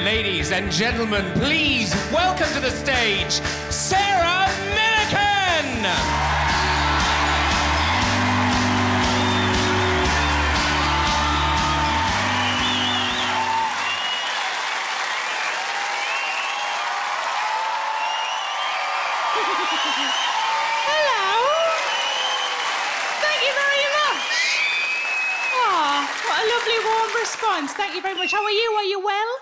Ladies and gentlemen, please welcome to the stage, Sarah Millican! Response. Thank you very much. How are you? Are you well?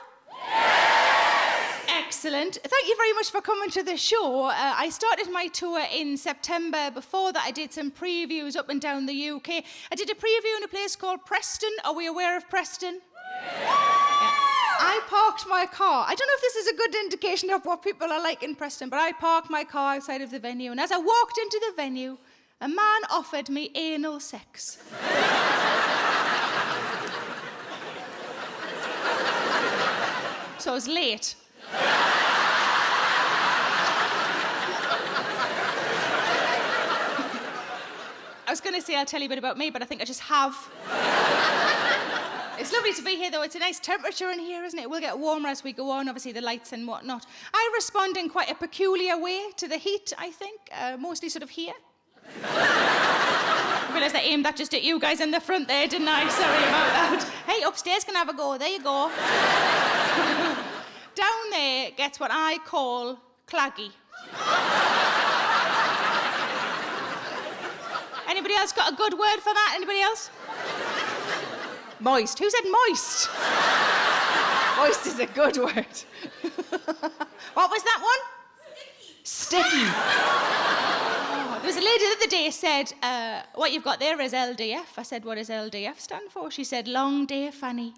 Yes! Excellent. Thank you very much for coming to the show. I started my tour in September. Before that, I did some previews up and down the UK. I did a preview in a place called Preston. Are we aware of Preston? Yes! Yeah. I parked my car. I don't know if this is a good indication of what people are like in Preston, but I parked my car outside of the venue, and as I walked into the venue, a man offered me anal sex. So I was late. I was going to say I'll tell you a bit about me, but I think I just have. It's lovely to be here, though. It's a nice temperature in here, isn't it? We'll get warmer as we go on, obviously the lights and whatnot. I respond in quite a peculiar way to the heat, I think, mostly sort of here. I realised I aimed that just at you guys in the front there, didn't I? Sorry about that. Hey, upstairs can have a go. There you go. Down there gets what I call claggy. Anybody else got a good word for that? Anybody else? Moist. Who said moist? Moist is a good word. What was that one? Sticky. Sticky. Oh, there was a lady the other day said, what you've got there is LDF. I said, what does LDF stand for? She said, long day Fanny.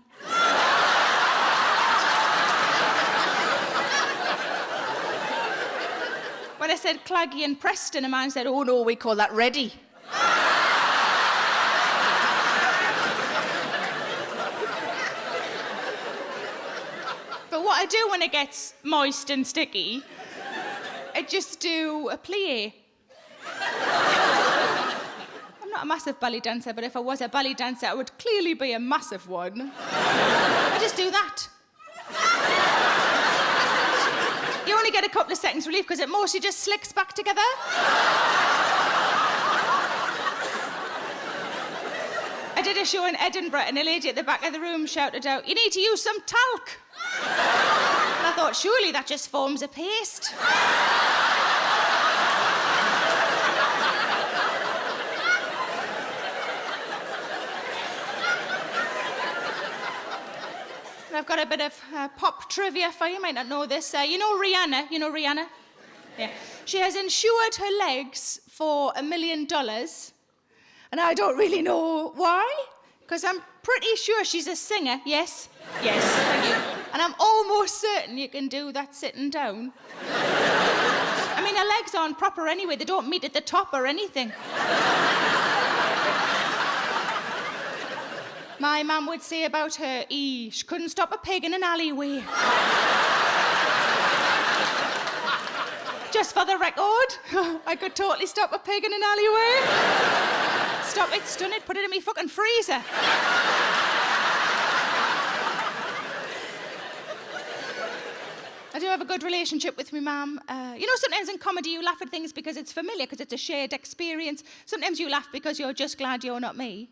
When I said claggy in Preston, a man said, oh no, we call that ready. But what I do when it gets moist and sticky, I just do a plie. I'm not a massive ballet dancer, but if I was a ballet dancer, I would clearly be a massive one. I just do that. You only get a couple of seconds relief because it mostly just slicks back together. I did a show in Edinburgh and a lady at the back of the room shouted out, you need to use some talc. And I thought, surely that just forms a paste. I've got a bit of pop trivia for you. You might not know this. You know Rihanna? You know Rihanna? Yeah. She has insured her legs for $1 million. And I don't really know why, because I'm pretty sure she's a singer. Yes? Yes, thank you. And I'm almost certain you can do that sitting down. I mean, her legs aren't proper anyway. They don't meet at the top or anything. My mum would say about her, she couldn't stop a pig in an alleyway. Just for the record, I could totally stop a pig in an alleyway. Stop it, stun it, put it in me fucking freezer. I do have a good relationship with my mum. You know, sometimes in comedy you laugh at things because it's familiar, because it's a shared experience. Sometimes you laugh because you're just glad you're not me.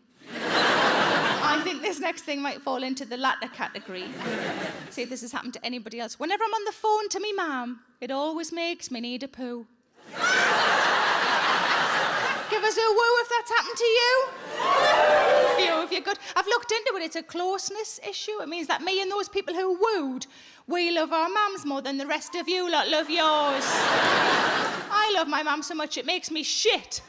I think this next thing might fall into the latter category. See if this has happened to anybody else. Whenever I'm on the phone to me mum, it always makes me need a poo. Give us a woo if that's happened to you. If you're good. I've looked into it. It's a closeness issue. It means that me and those people who wooed, we love our mums more than the rest of you lot love yours. I love my mum so much it makes me shit.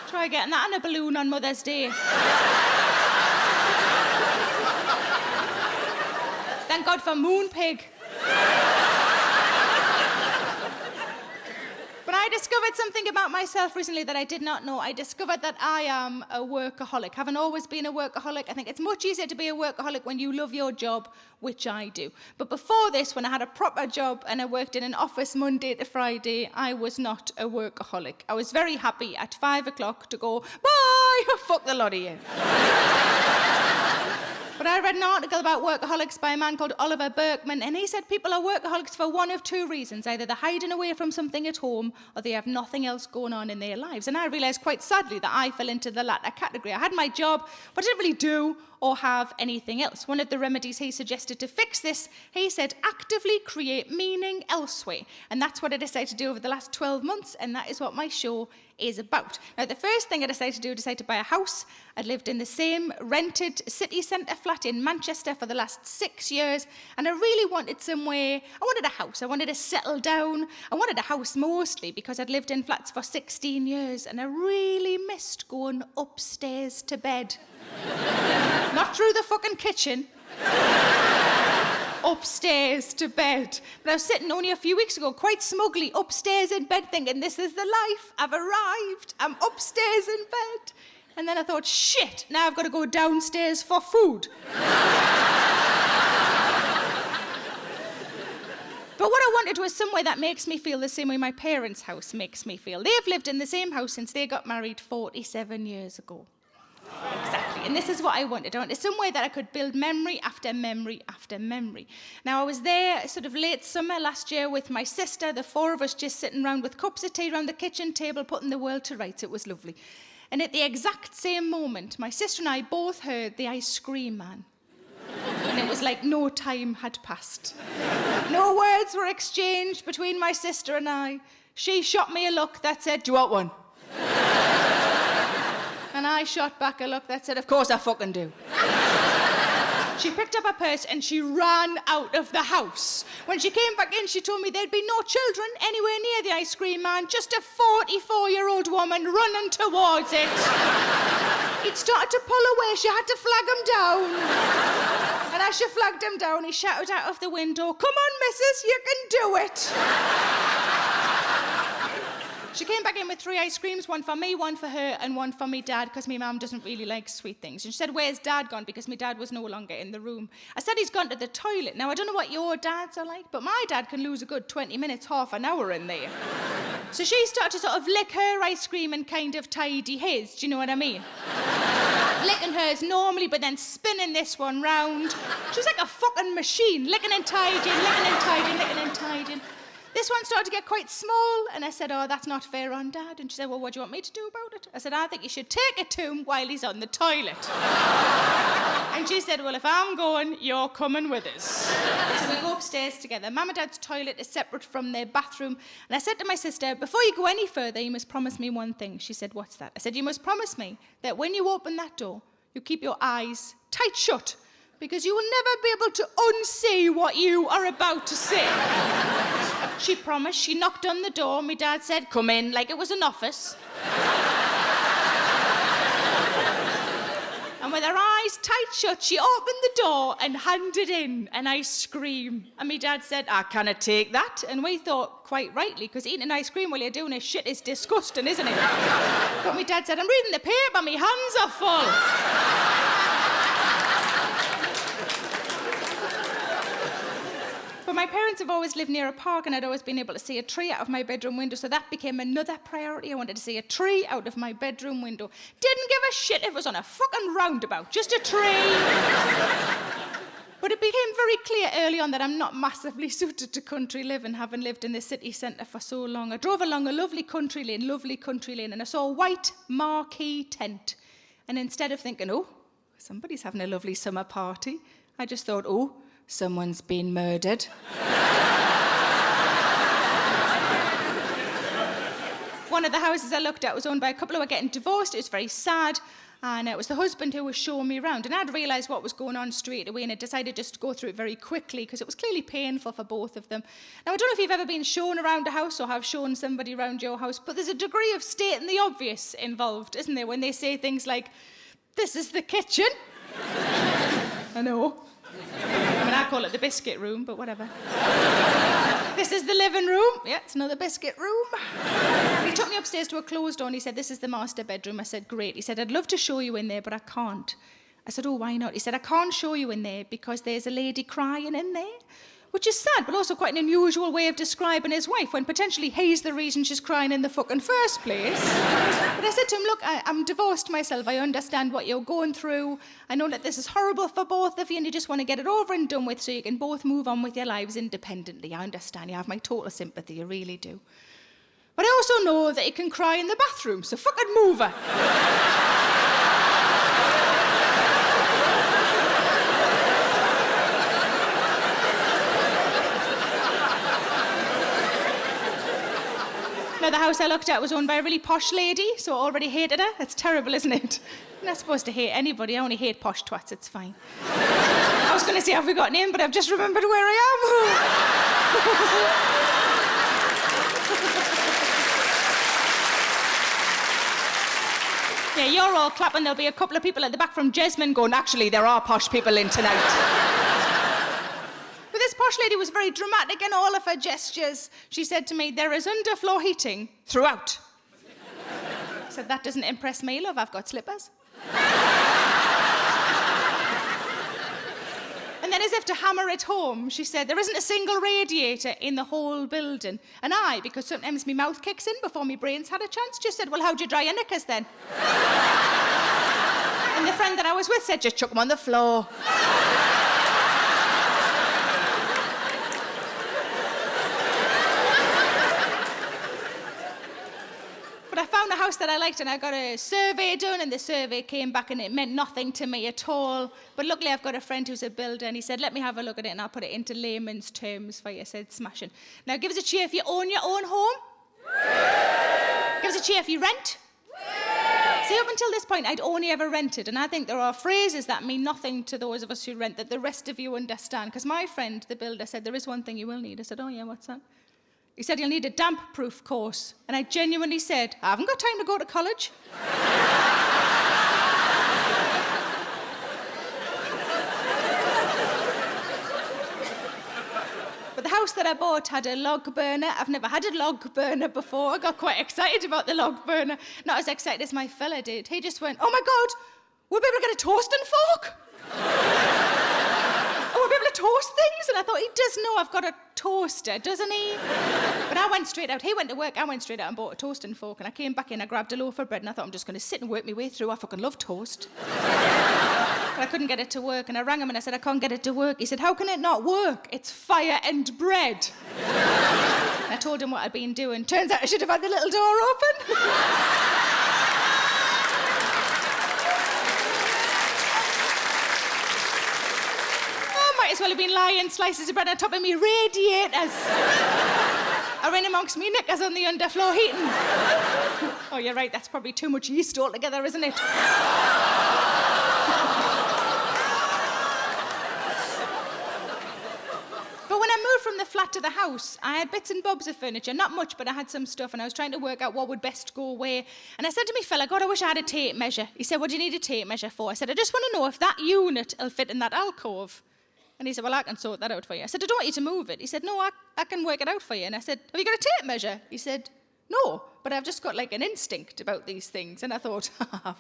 Try getting that on a balloon on Mother's Day. Thank God for Moonpig. But I discovered something about myself recently that I did not know. I discovered that I am a workaholic. Haven't always been a workaholic. I think it's much easier to be a workaholic when you love your job, which I do. But before this, when I had a proper job and I worked in an office Monday to Friday, I was not a workaholic. I was very happy at 5 o'clock to go, bye, fuck the lot of you. But I read an article about workaholics by a man called Oliver Berkman, and he said people are workaholics for one of two reasons. Either they're hiding away from something at home, or they have nothing else going on in their lives. And I realised quite sadly that I fell into the latter category. I had my job, but I didn't really do or have anything else. One of the remedies he suggested to fix this, he said, actively create meaning elsewhere. And that's what I decided to do over the last 12 months, and that is what my show is about. Now, the first thing I decided to do, I decided to buy a house. I'd lived in the same rented city centre flat in Manchester for the last 6 years, and I really wanted somewhere, I wanted a house, I wanted to settle down. I wanted a house mostly because I'd lived in flats for 16 years, and I really missed going upstairs to bed. Not through the fucking kitchen. Upstairs to bed. But I was sitting only a few weeks ago, quite smugly, upstairs in bed, thinking, this is the life, I've arrived, I'm upstairs in bed. And then I thought, shit, now I've got to go downstairs for food. But what I wanted was somewhere that makes me feel the same way my parents' house makes me feel. They've lived in the same house since they got married 47 years ago. Exactly, and this is what I wanted. I wanted somewhere that I could build memory after memory after memory. Now, I was there sort of late summer last year with my sister, the four of us just sitting around with cups of tea around the kitchen table, putting the world to rights. It was lovely. And at the exact same moment, my sister and I both heard the ice cream man. And it was like no time had passed. No words were exchanged between my sister and I. She shot me a look that said, do you want one? And I shot back a look that said, of course I fucking do. She picked up her purse and she ran out of the house. When she came back in, she told me there'd be no children anywhere near the ice cream man, just a 44-year-old woman running towards it. He'd started to pull away. She had to flag him down. And as she flagged him down, he shouted out of the window, come on, missus, you can do it. She came back in with 3 ice creams, one for me, one for her, and one for me dad, because my mum doesn't really like sweet things. And she said, where's dad gone? Because my dad was no longer in the room. I said, he's gone to the toilet. Now, I don't know what your dads are like, but my dad can lose a good 20 minutes, half an hour in there. So she started to sort of lick her ice cream and kind of tidy his, do you know what I mean? Licking hers normally, but then spinning this one round. She was like a fucking machine, licking and tidying, licking and tidying, licking and tidying. This one started to get quite small, and I said, oh, that's not fair on Dad. And she said, well, what do you want me to do about it? I said, I think you should take it to him while he's on the toilet. And she said, well, if I'm going, you're coming with us. So we go upstairs together. Mum and Dad's toilet is separate from their bathroom. And I said to my sister, before you go any further, you must promise me one thing. She said, what's that? I said, you must promise me that when you open that door, you keep your eyes tight shut, because you will never be able to unsee what you are about to say. She promised. She knocked on the door. My dad said, come in, like it was an office. And with her eyes tight shut, she opened the door and handed in an ice cream. And my dad said, I cannot take that. And we thought, quite rightly, because eating an ice cream while you're doing this shit is disgusting, isn't it? But my dad said, I'm reading the paper, my hands are full. But my parents have always lived near a park, and I'd always been able to see a tree out of my bedroom window, so that became another priority. I wanted to see a tree out of my bedroom window. Didn't give a shit if it was on a fucking roundabout, just a tree. But it became very clear early on that I'm not massively suited to country living, having lived in the city centre for so long. I drove along a lovely country lane, and I saw a white marquee tent. And instead of thinking, oh, somebody's having a lovely summer party, I just thought, oh, someone's been murdered. One of the houses I looked at was owned by a couple who were getting divorced. It was very sad. And it was the husband who was showing me around. And I'd realised what was going on straight away, and I decided just to go through it very quickly because it was clearly painful for both of them. Now, I don't know if you've ever been shown around a house or have shown somebody around your house, but there's a degree of stating the obvious involved, isn't there, when they say things like, this is the kitchen. I know. I mean, I call it the biscuit room, but whatever. This is the living room. Yeah, it's another biscuit room. He took me upstairs to a closed door and he said, this is the master bedroom. I said, great. He said, I'd love to show you in there, but I can't. I said, oh, why not? He said, I can't show you in there because there's a lady crying in there. which is sad, but also quite an unusual way of describing his wife, when potentially he's the reason she's crying in the fucking first place. But I said to him, look, I'm divorced myself. I understand what you're going through. I know that this is horrible for both of you, and you just want to get it over and done with so you can both move on with your lives independently. I understand. You have my total sympathy. You really do. But I also know that you can cry in the bathroom, so fucking move her. Now, the house I looked at was owned by a really posh lady, so I already hated her. That's terrible, isn't it? I'm not supposed to hate anybody. I only hate posh twats. It's fine. I was going to say, have we got an in, but I've just remembered where I am. Yeah, you're all clapping. There'll be a couple of people at the back from Jesmond going, actually, there are posh people in tonight. But this posh lady was very dramatic in all of her gestures. She said to me, there is underfloor heating throughout. I said, that doesn't impress me, love. I've got slippers. And then, as if to hammer it home, she said, there isn't a single radiator in the whole building. And I, because sometimes my mouth kicks in before my brain's had a chance, just said, well, how'd you dry your knickers then? And the friend that I was with said, just chuck them on the floor. But I found a house that I liked, and I got a survey done, and the survey came back and it meant nothing to me at all. But luckily I've got a friend who's a builder, and he said, let me have a look at it and I'll put it into layman's terms for you. I said, smashing. Now give us a cheer if you own your own home. Give us a cheer if you rent. See, up until this point I'd only ever rented, and I think there are phrases that mean nothing to those of us who rent that the rest of you understand. Because my friend, the builder, said, there is one thing you will need. I said, oh yeah, what's that? He said, you'll need a damp-proof course. And I genuinely said, I haven't got time to go to college. But the house that I bought had a log burner. I've never had a log burner before. I got quite excited about the log burner. Not as excited as my fella did. He just went, oh my God, we'll be able to get a toasting fork. We'll be able to toast things. And I thought, he does know I've got a toaster, doesn't he? But I went straight out. He went to work, I went straight out and bought a toasting fork. And I came back in, I grabbed a loaf of bread, and I thought, I'm just going to sit and work my way through. I fucking love toast. But I couldn't get it to work, and I rang him and I said, I can't get it to work. He said, how can it not work? It's fire and bread. And I told him what I'd been doing. Turns out I should have had the little door open. Might as well have been lying slices of bread on top of me radiators. Are in amongst me knickers on the underfloor heating. Oh, you're right, that's probably too much yeast altogether, isn't it? But when I moved from the flat to the house, I had bits and bobs of furniture, not much, but I had some stuff, and I was trying to work out what would best go where. And I said to me fella, God, I wish I had a tape measure. He said, what do you need a tape measure for? I said, I just want to know if that unit will fit in that alcove. And he said, well, I can sort that out for you. I said, I don't want you to move it. He said, no, I can work it out for you. And I said, have you got a tape measure? He said, no, but I've just got like an instinct about these things. And I thought,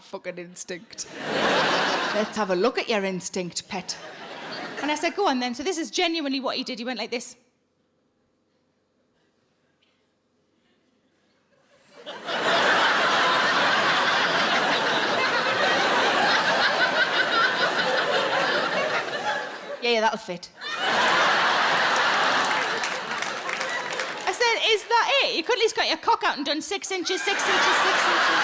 fucking instinct. Let's have a look at your instinct, pet. And I said, go on then. So this is genuinely what he did. He went like this. Yeah, that'll fit. I said, is that it? You could at least got your cock out and done 6 inches, 6 inches, 6 inches.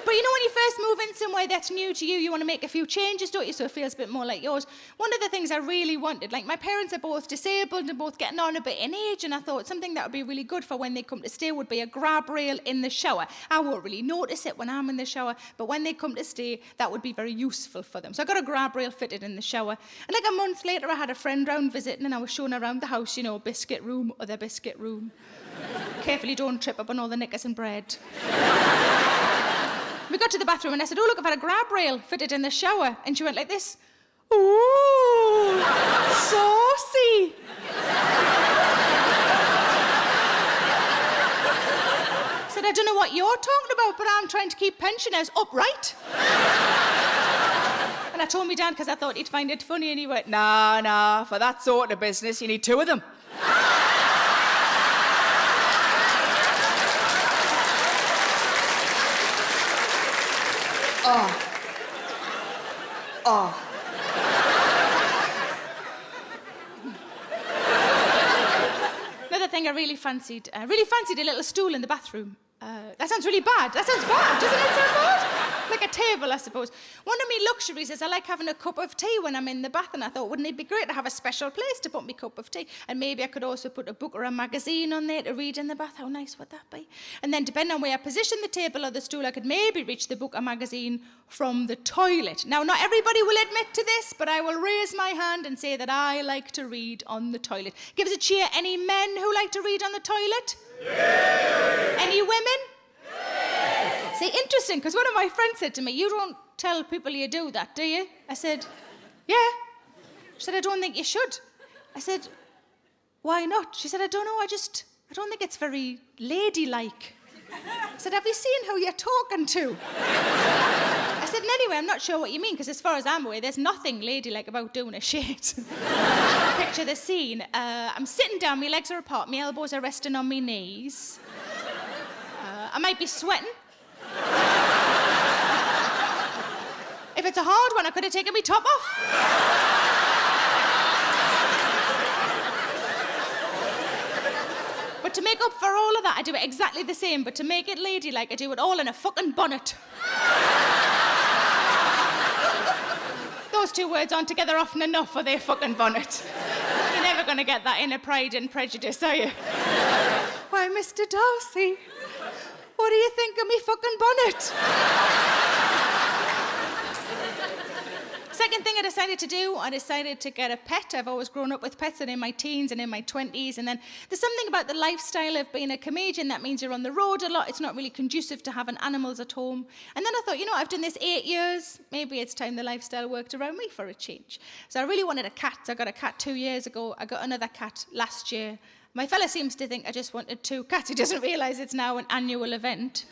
But you know, when you first move in somewhere that's new to you, you want to make a few changes, don't you? So it feels a bit more like yours. One of the things I really wanted, like my parents are both disabled and both getting on a bit in age, and I thought something that would be really good for when they come to stay would be a grab rail in the shower. I won't really notice it when I'm in the shower, but when they come to stay, that would be very useful for them. So I got a grab rail fitted in the shower. And like a month later, I had a friend round visiting, and I was showing around the house, you know, biscuit room, other biscuit room. Carefully, don't trip up on all the knickers and bread. We got to the bathroom and I said, oh, look, I've had a grab rail fitted in the shower. And she went like this. Ooh, saucy. I said, I don't know what you're talking about, but I'm trying to keep pensioners upright. And I told my dad because I thought he'd find it funny, and he went, nah, for that sort of business, you need 2 of them. Another thing I really fancied a little stool in the bathroom. That sounds really bad. That sounds bad. Doesn't it sound bad? Like a table, I suppose. One of my luxuries is I like having a cup of tea when I'm in the bath, and I thought, wouldn't it be great to have a special place to put my cup of tea? And maybe I could also put a book or a magazine on there to read in the bath. How nice would that be? And then, depending on where I position the table or the stool, I could maybe reach the book or magazine from the toilet. Now, not everybody will admit to this, but I will raise my hand and say that I like to read on the toilet. Give us a cheer. Any men who like to read on the toilet? Yeah. Any women? Yeah. See, interesting, because one of my friends said to me, you don't tell people you do that, do you? I said, yeah. She said, I don't think you should. I said, why not? She said, I don't know, I don't think it's very ladylike. I said, have you seen who you're talking to? I said, and anyway, I'm not sure what you mean, because as far as I'm aware, there's nothing ladylike about doing a shit. Picture the scene. I'm sitting down, my legs are apart, my elbows are resting on my knees. I might be sweating. If it's a hard one, I could have taken my top off. But to make up for all of that, I do it exactly the same, but to make it ladylike, I do it all in a fucking bonnet. Those 2 words aren't together often enough for their fucking bonnet. You're never going to get that in a Pride and Prejudice, are you? Why, Mr. Darcy, what do you think of me fucking bonnet? Second thing I decided to do, I decided to get a pet. I've always grown up with pets, and in my teens and in my 20s. And then there's something about the lifestyle of being a comedian that means you're on the road a lot. It's not really conducive to having animals at home. And then I thought, I've done this 8 years. Maybe it's time the lifestyle worked around me for a change. So I really wanted a cat. I got a cat 2 years ago. I got another cat last year. My fella seems to think I just wanted 2 cats. He doesn't realise it's now an annual event.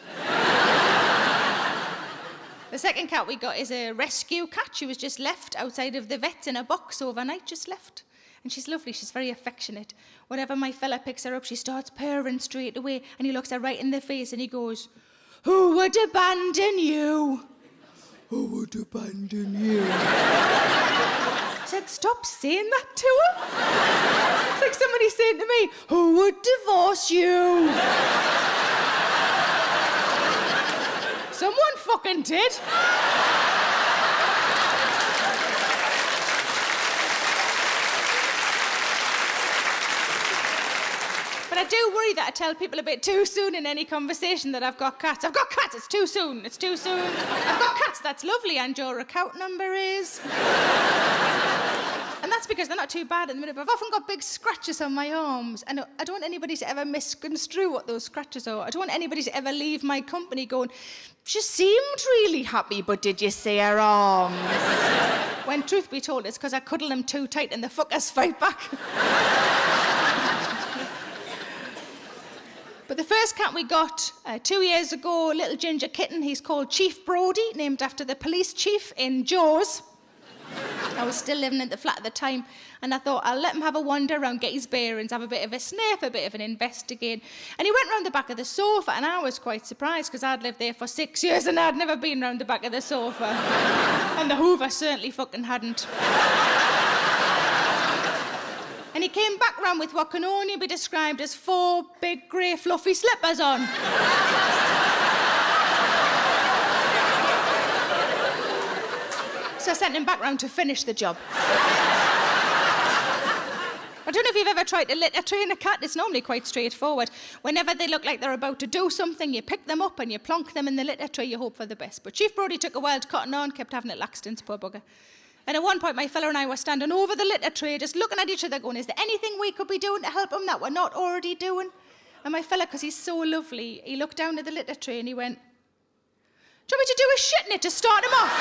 The second cat we got is a rescue cat. She was just left outside of the vet in a box overnight, just left. And she's lovely, she's very affectionate. Whenever my fella picks her up, she starts purring straight away, and he looks her right in the face and he goes, "Who would abandon you? Who would abandon you?" I said, stop saying that to her. It's like somebody saying to me, "Who would divorce you?" Someone fucking did. But I do worry that I tell people a bit too soon in any conversation that I've got cats. I've got cats, it's too soon, it's too soon. I've got cats, that's lovely, and your account number is... And that's because they're not too bad at the minute, but I've often got big scratches on my arms, and I don't want anybody to ever misconstrue what those scratches are. I don't want anybody to ever leave my company going, "She seemed really happy, but did you see her arms?" When truth be told, it's because I cuddle them too tight and the fuckers fight back. But the first cat we got 2 years ago, a little ginger kitten, he's called Chief Brodie, named after the police chief in Jaws. I was still living in the flat at the time, and I thought I'll let him have a wander around, get his bearings, have a bit of a sniff, a bit of an investigate. And he went round the back of the sofa, and I was quite surprised because I'd lived there for 6 years and I'd never been round the back of the sofa. And the Hoover certainly fucking hadn't. And he came back round with what can only be described as 4 big grey fluffy slippers on. So I sent him back round to finish the job. I don't know if you've ever tried to litter train a cat. It's normally quite straightforward. Whenever they look like they're about to do something, you pick them up and you plonk them in the litter tray, you hope for the best. But Chief Brodie took a wild cotton on, kept having it Laxton's, poor bugger. And at one point, my fella and I were standing over the litter tray, just looking at each other going, is there anything we could be doing to help him that we're not already doing? And my fella, because he's so lovely, he looked down at the litter tray and he went, "Do you want me to do a shit in it to start him off?"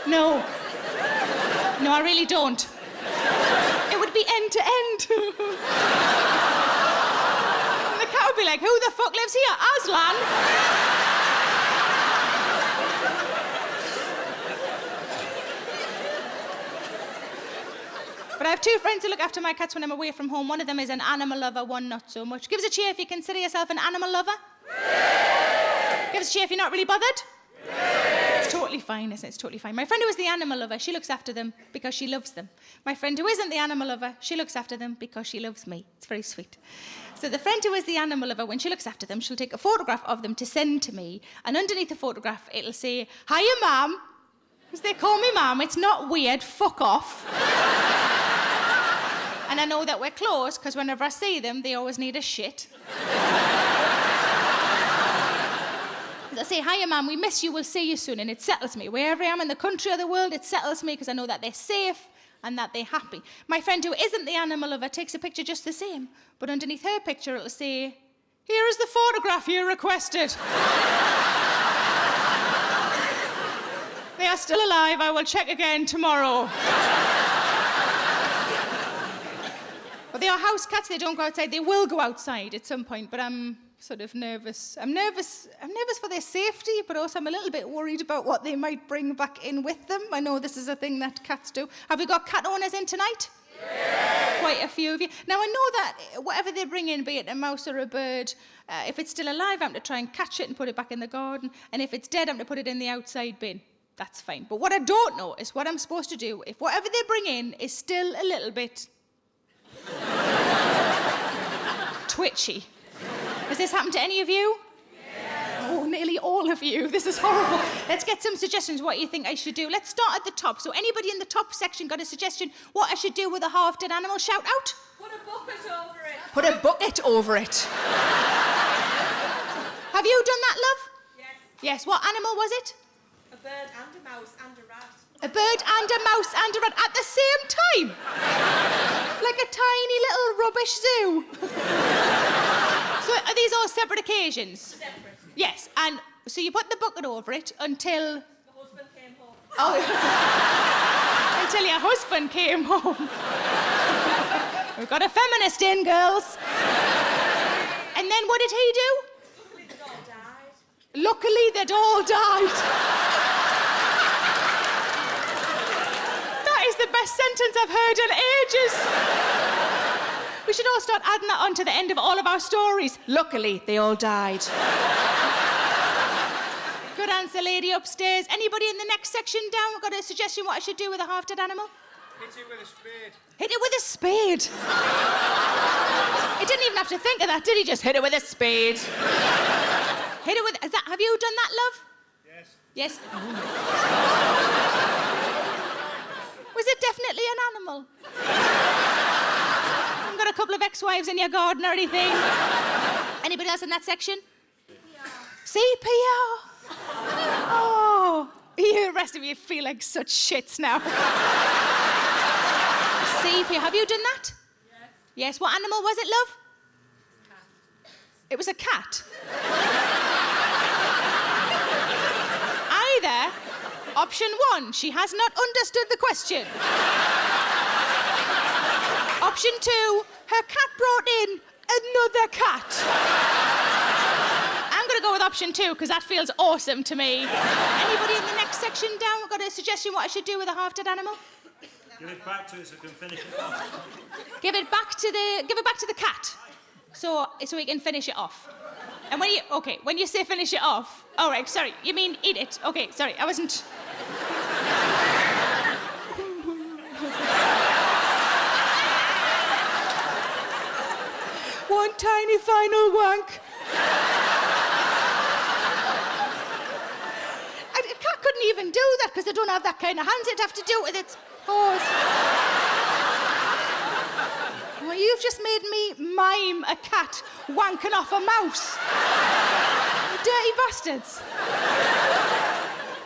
No, I really don't. It would be end to end. And the cat would be like, "Who the fuck lives here? Aslan?" But I have two friends who look after my cats when I'm away from home. One of them is an animal lover, one not so much. Give us a cheer if you consider yourself an animal lover. Give us a cheer if you're not really bothered. It's totally fine, isn't it? It's totally fine. My friend who is the animal lover, she looks after them because she loves them. My friend who isn't the animal lover, she looks after them because she loves me. It's very sweet. So the friend who is the animal lover, when she looks after them, she'll take a photograph of them to send to me, and underneath the photograph, it'll say, "Hiya, Mum." Because they call me Mum, it's not weird, fuck off. And I know that we're close, because whenever I see them, they always need a shit. I say, "Hiya, Mum, we miss you, we'll see you soon," and it settles me. Wherever I am in the country or the world, it settles me, because I know that they're safe and that they're happy. My friend who isn't the animal lover takes a picture just the same, but underneath her picture, it'll say, "Here is the photograph you requested." They are still alive, I will check again tomorrow. But they are house cats, they don't go outside. They will go outside at some point, but I'm sort of nervous. I'm nervous for their safety, but also I'm a little bit worried about what they might bring back in with them. I know this is a thing that cats do. Have we got cat owners in tonight? Yeah. Quite a few of you. Now, I know that whatever they bring in, be it a mouse or a bird, if it's still alive, I'm to try and catch it and put it back in the garden, and if it's dead, I'm to put it in the outside bin. That's fine. But what I don't know is what I'm supposed to do if whatever they bring in is still a little bit twitchy. Has this happened to any of you? Yeah. Oh, nearly all of you. This is horrible. Let's get some suggestions what you think I should do. Let's start at the top. So anybody in the top section got a suggestion what I should do with a half-dead animal? Shout out. Put a bucket over it. Put a bucket over it. Have you done that, love? Yes. Yes. What animal was it? A bird and a mouse and a rat. A bird and a mouse and a rat at the same time? Like a tiny little rubbish zoo. So are these all separate occasions? Separate. Yes, and so you put the bucket over it until... The husband came home. Oh, until your husband came home. We've got a feminist in, girls. And then what did he do? Luckily they'd all died. Luckily they'd all died. That is the best sentence I've heard in ages. We should all start adding that on to the end of all of our stories. Luckily, they all died. Good answer, lady upstairs. Anybody in the next section down got a suggestion what I should do with a half-dead animal? Hit it with a spade. Hit it with a spade. He didn't even have to think of that, did he? Just hit it with a spade. Hit it with... have you done that, love? Yes. Yes? Was it definitely an animal? Haven't got a couple of ex-wives in your garden or anything? Anybody else in that section? CPR. Oh, you, the rest of you feel like such shits now. CPR. Have you done that? Yes. Yes. What animal was it, love? Cat. It was a cat. Either option one, she has not understood the question. Option two, her cat brought in another cat. I'm going to go with option two because that feels awesome to me. Anybody in the next section down got a suggestion what I should do with a half-dead animal? Give it back to us so we can finish it off. Give it back to the cat, so we can finish it off. And when you say finish it off, all right, sorry, you mean eat it? Okay, sorry, I wasn't. One tiny final wank. A cat couldn't even do that because they don't have that kind of hands. It'd have to do it with its paws. Well, you've just made me mime a cat wanking off a mouse. You dirty bastards.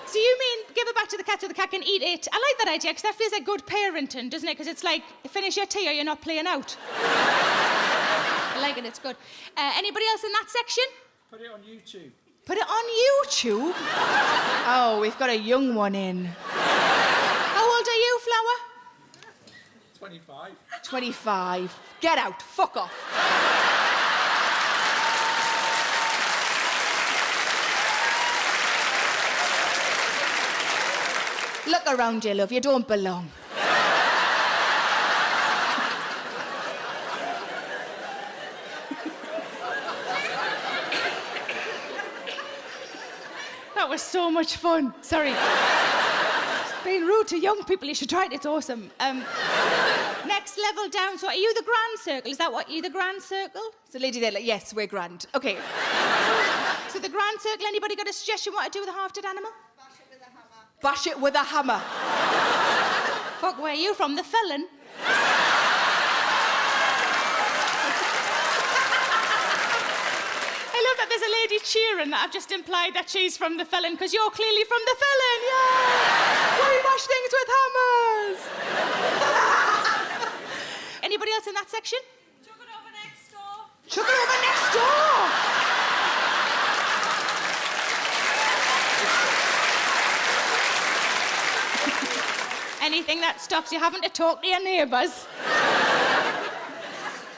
So you mean give it back to the cat so the cat can eat it? I like that idea because that feels like good parenting, doesn't it? Because it's like, finish your tea or you're not playing out. I like it, it's good. Anybody else in that section? Put it on YouTube. Put it on YouTube? Oh, we've got a young one in. How old are you, Flower? 25. 25. Get out. Fuck off. Look around you, love. You don't belong. was so much fun. Sorry. Being rude to young people, you should try it, it's awesome. Next level down, so are you the grand circle? Is that what, you the grand circle? It's a lady there, like, yes, we're grand. Okay. So the grand circle, anybody got a suggestion what to do with a half-dead animal? Bash it with a hammer. Fuck, where are you from? The felon? I love that there's a lady cheering that I've just implied that she's from the felon because you're clearly from the felon. Yeah! We bash things with hammers. Anybody else in that section? Chuck it over next door. Chuck it over next door. Anything that stops you having to talk to your neighbours.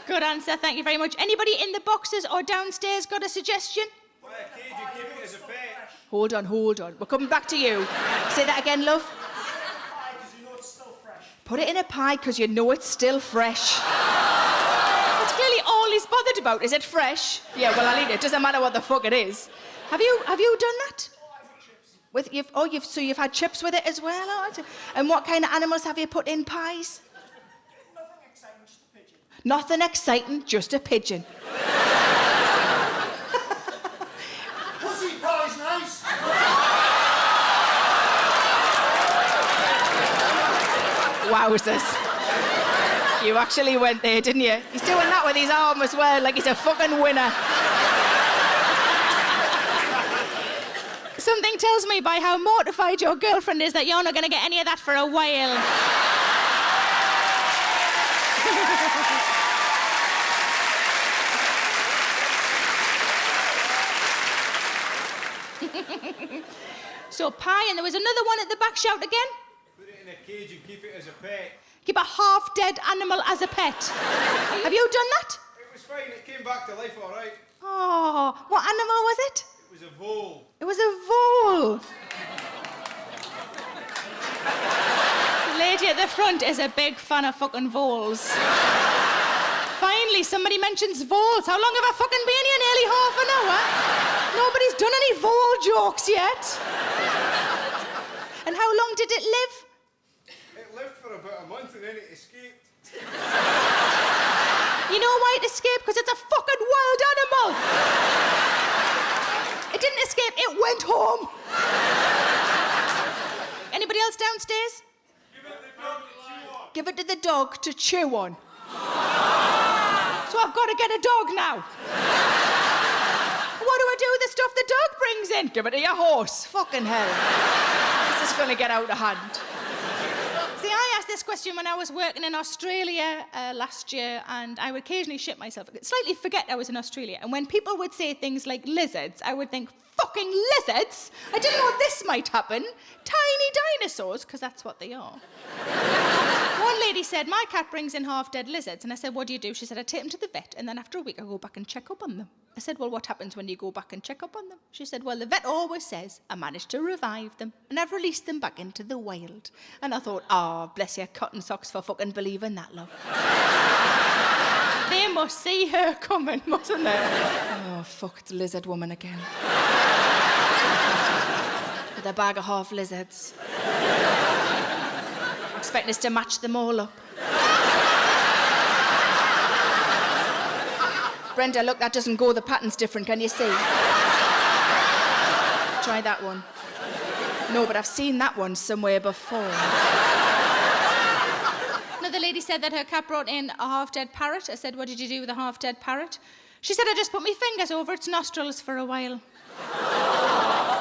Good answer, thank you very much. Anybody in the boxes or downstairs got a suggestion? Put a cage and keep it as a pet. Hold on. We're coming back to you. Say that again, love. Pie, because you know it's still fresh. Put it in a pie because you know it's still fresh. That's clearly all he's bothered about. Is it fresh? Yeah, well, I'll eat it. Doesn't matter what the fuck it is. Have you done that? With you've had chips with it as well? Oh, and what kind of animals have you put in pies? Nothing exciting, just a pigeon. Pussy pie's nice. Wowzers. You actually went there, didn't you? He's doing that with his arm as well, like he's a fucking winner. Something tells me by how mortified your girlfriend is that you're not going to get any of that for a while. So pie, and there was another one at the back. Shout again. Put it in a cage and keep it as a pet. Keep a half-dead animal as a pet. Have you done that? It was fine, it came back to life all right. Oh, what animal was it? It was a vole. It was a vole. The lady at the front is a big fan of fucking voles. Finally, somebody mentions voles. How long have I fucking been here? Nearly half an hour. Nobody's done any vole jokes yet. And how long did it live? It lived for about a month and then it escaped. You know why it escaped? Because it's a fucking wild animal. It didn't escape, it went home. Anybody else downstairs? Give it to the dog to chew on. So I've got to get a dog now. What do I do with the stuff the dog brings in? Give it to your horse. Fucking hell. This is going to get out of hand. See, I asked this question when I was working in Australia last year, and I would occasionally shit myself. I'd slightly forget I was in Australia. And when people would say things like lizards, I would think, fucking lizards? I didn't know this might happen. Tiny dinosaurs, because that's what they are. One lady said, my cat brings in half-dead lizards. And I said, what do you do? She said, I take them to the vet, and then after a week I go back and check up on them. I said, well, what happens when you go back and check up on them? She said, well, the vet always says, I managed to revive them, and I've released them back into the wild. And I thought, oh, bless your cotton socks for fucking believing that, love. They must see her coming, mustn't they? Oh, fuck, it's lizard woman again. With a bag of half lizards. Expecting us to match them all up. Brenda, look, that doesn't go. The pattern's different. Can you see? Try that one. No, but I've seen that one somewhere before. Another lady said that her cat brought in a half-dead parrot. I said, what did you do with a half-dead parrot? She said, I just put my fingers over its nostrils for a while.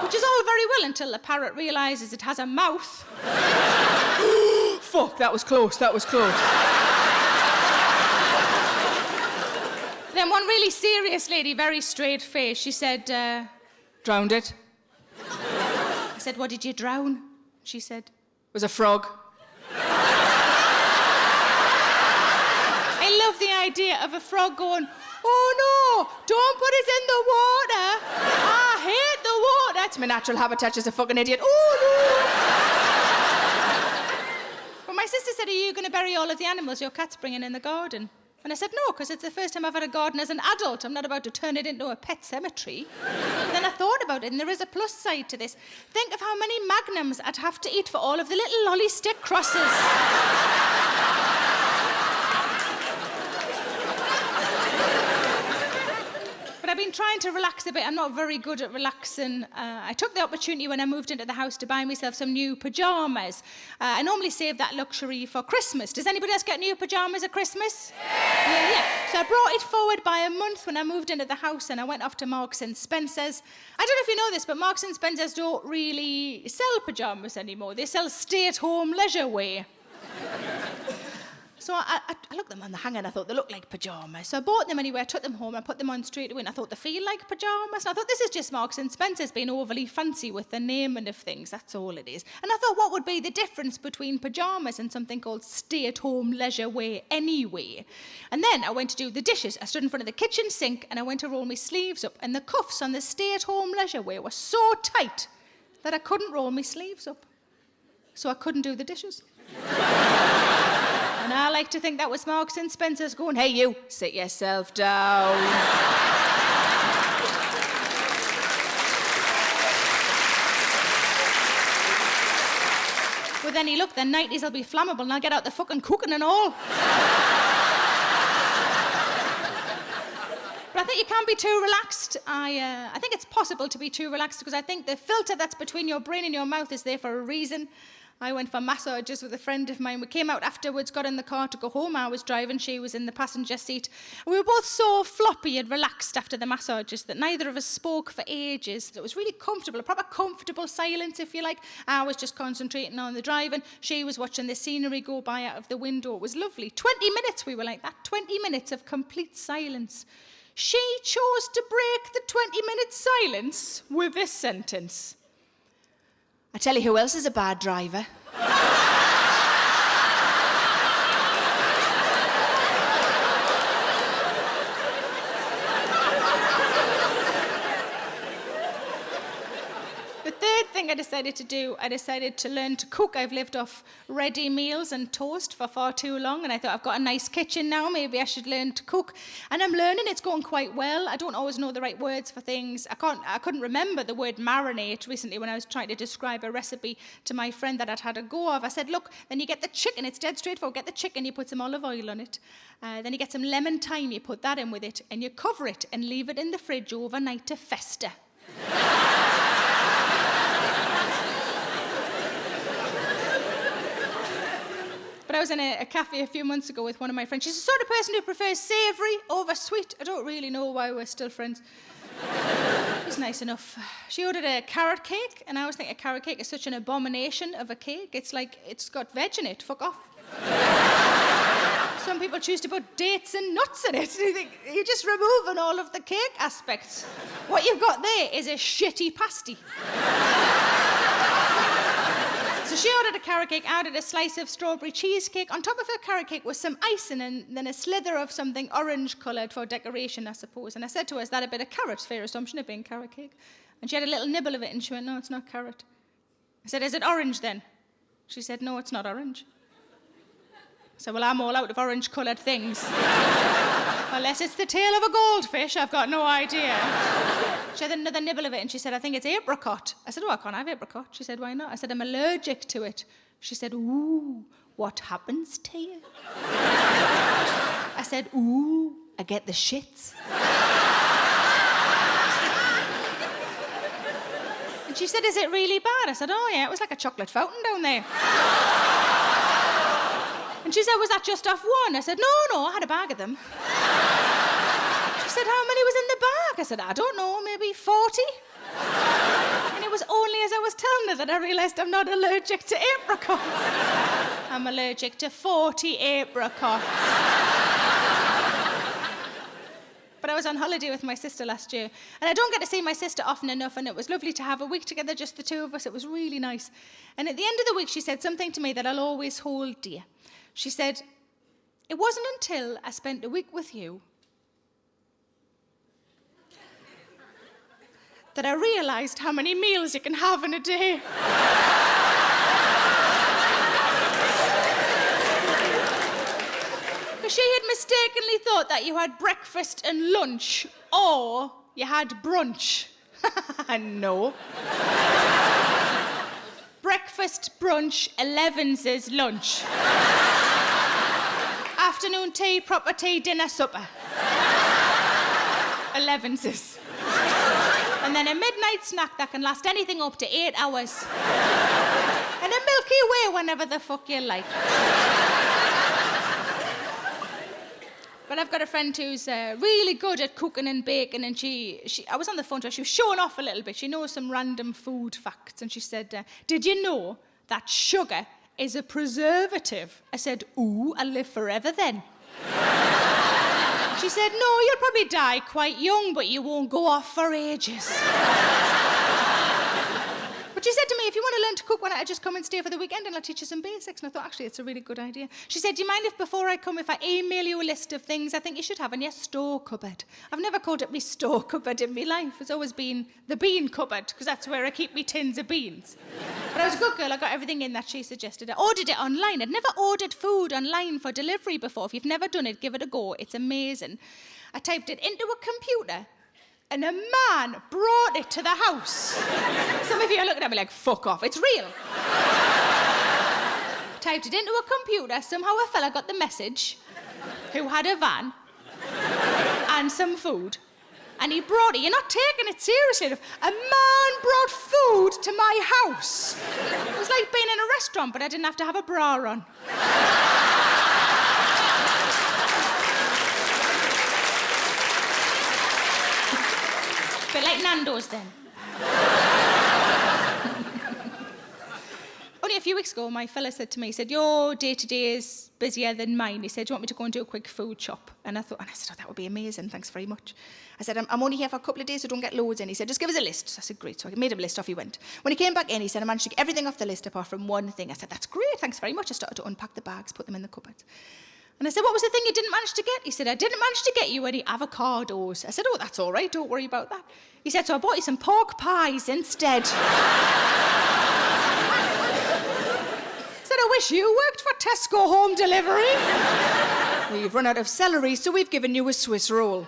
Which is all very well until the parrot realises it has a mouth. Fuck, that was close, that was close. Then one really serious lady, very straight face, she said, drowned it. I said, what did you drown? She said, it was a frog. I love the idea of a frog going, oh no, don't put us in the water. I hate the water. It's my natural habitat, just a fucking idiot. Oh no. But my sister said, are you going to bury all of the animals your cat's bringing in the garden? And I said, no, because it's the first time I've had a garden as an adult. I'm not about to turn it into a pet cemetery. Then I thought about it, and there is a plus side to this. Think of how many magnums I'd have to eat for all of the little lolly stick crosses. But I've been trying to relax a bit. I'm not very good at relaxing. I took the opportunity when I moved into the house to buy myself some new pyjamas. I normally save that luxury for Christmas. Does anybody else get new pyjamas at Christmas? Yeah. So I brought it forward by a month when I moved into the house, and I went off to Marks and Spencer's. I don't know if you know this, but Marks and Spencer's don't really sell pyjamas anymore. They sell stay-at-home leisure wear. So I looked them on the hanger and I thought they looked like pyjamas. So I bought them anyway, I took them home, I put them on straight away, and I thought they feel like pyjamas. And I thought this is just Marks and Spencer's being overly fancy with the naming of things, that's all it is. And I thought, what would be the difference between pyjamas and something called stay-at-home leisure wear anyway? And then I went to do the dishes. I stood in front of the kitchen sink and I went to roll my sleeves up, and the cuffs on the stay-at-home leisure wear were so tight that I couldn't roll my sleeves up. So I couldn't do the dishes. And I like to think that was Marks and Spencer's going, hey, you, sit yourself down. With any luck, the 90s will be flammable and I'll get out the fucking cooking and all. But I think you can't be too relaxed. I think it's possible to be too relaxed because I think the filter that's between your brain and your mouth is there for a reason. I went for massages with a friend of mine. We came out afterwards, got in the car to go home. I was driving, she was in the passenger seat. And we were both so floppy and relaxed after the massages that neither of us spoke for ages. It was really comfortable, a proper comfortable silence, if you like. I was just concentrating on the driving. She was watching the scenery go by out of the window. It was lovely. 20 minutes we were like that, 20 minutes of complete silence. She chose to break the 20-minute silence with this sentence. I tell you who else is a bad driver. The third thing I decided to do, I decided to learn to cook. I've lived off ready meals and toast for far too long, and I thought I've got a nice kitchen now, maybe I should learn to cook. And I'm learning, it's going quite well. I don't always know the right words for things. I couldn't remember the word marinate recently when I was trying to describe a recipe to my friend that I'd had a go of. I said, look, then you get the chicken, it's dead straightforward. Get the chicken, you put some olive oil on it. Then you get some lemon thyme, you put that in with it, and you cover it and leave it in the fridge overnight to fester. But I was in a cafe a few months ago with one of my friends. She's the sort of person who prefers savoury over sweet. I don't really know why we're still friends. She's nice enough. She ordered a carrot cake, and I always think a carrot cake is such an abomination of a cake. It's like, it's got veg in it. Fuck off. Some people choose to put dates and nuts in it. You think, you're just removing all of the cake aspects. What you've got there is a shitty pasty. So she ordered a carrot cake, I ordered a slice of strawberry cheesecake. On top of her carrot cake was some icing and then a slither of something orange-coloured for decoration, I suppose. And I said to her, is that a bit of carrot? Fair assumption of being carrot cake. And she had a little nibble of it and she went, no, it's not carrot. I said, is it orange then? She said, no, it's not orange. I said, well, I'm all out of orange-coloured things. Unless it's the tail of a goldfish, I've got no idea. She had another nibble of it and she said, I think it's apricot. I said, oh, I can't have apricot. She said, why not? I said, I'm allergic to it. She said, ooh, what happens to you? I said, ooh, I get the shits. And she said, is it really bad? I said, oh, yeah, it was like a chocolate fountain down there. And she said, was that just off one? I said, no, I had a bag of them. She said, how many was in the bag? I said, I don't know, maybe 40. And it was only as I was telling her that I realised I'm not allergic to apricots. I'm allergic to 40 apricots. But I was on holiday with my sister last year, and I don't get to see my sister often enough, and it was lovely to have a week together, just the two of us. It was really nice. And at the end of the week, she said something to me that I'll always hold dear. She said, it wasn't until I spent a week with you that I realised how many meals you can have in a day. Because she had mistakenly thought that you had breakfast and lunch, or you had brunch. No. Breakfast, brunch, 11's is lunch. Afternoon tea, proper tea, dinner, supper. 11's is. And then a midnight snack that can last anything up to 8 hours. And a Milky Way whenever the fuck you like. But I've got a friend who's really good at cooking and baking, and I was on the phone to her, she was showing off a little bit. She knows some random food facts, and she said, did you know that sugar is a preservative? I said, ooh, I'll live forever then. She said, no, you'll probably die quite young, but you won't go off for ages. But she said to me, if you want to learn to cook, why don't I just come and stay for the weekend and I'll teach you some basics? And I thought, actually, it's a really good idea. She said, do you mind if before I come, if I email you a list of things I think you should have in your store cupboard? I've never called it my store cupboard in my life. It's always been the bean cupboard, because that's where I keep my tins of beans. But I was a good girl. I got everything in that she suggested. I ordered it online. I'd never ordered food online for delivery before. If you've never done it, give it a go. It's amazing. I typed it into a computer, and a man brought it to the house. Some of you are looking at me like, fuck off, it's real. Typed it into a computer, somehow a fella got the message, who had a van and some food, and he brought it. You're not taking it seriously enough. A man brought food to my house. It was like being in a restaurant, but I didn't have to have a bra on. Bit like Nando's then. Only a few weeks ago, my fella said to me, he said, your day-to-day is busier than mine. He said, do you want me to go and do a quick food shop? And I said, oh, that would be amazing, thanks very much. I said, I'm only here for a couple of days, so don't get loads in. He said, just give us a list. I said, great. So I made him a list, off he went. When he came back in, he said, I managed to get everything off the list apart from one thing. I said, that's great, thanks very much. I started to unpack the bags, put them in the cupboard. And I said, what was the thing you didn't manage to get? He said, I didn't manage to get you any avocados. I said, oh, that's all right, don't worry about that. He said, so I bought you some pork pies instead. I said, I wish you worked for Tesco Home Delivery. We've run out of celery, so we've given you a Swiss roll.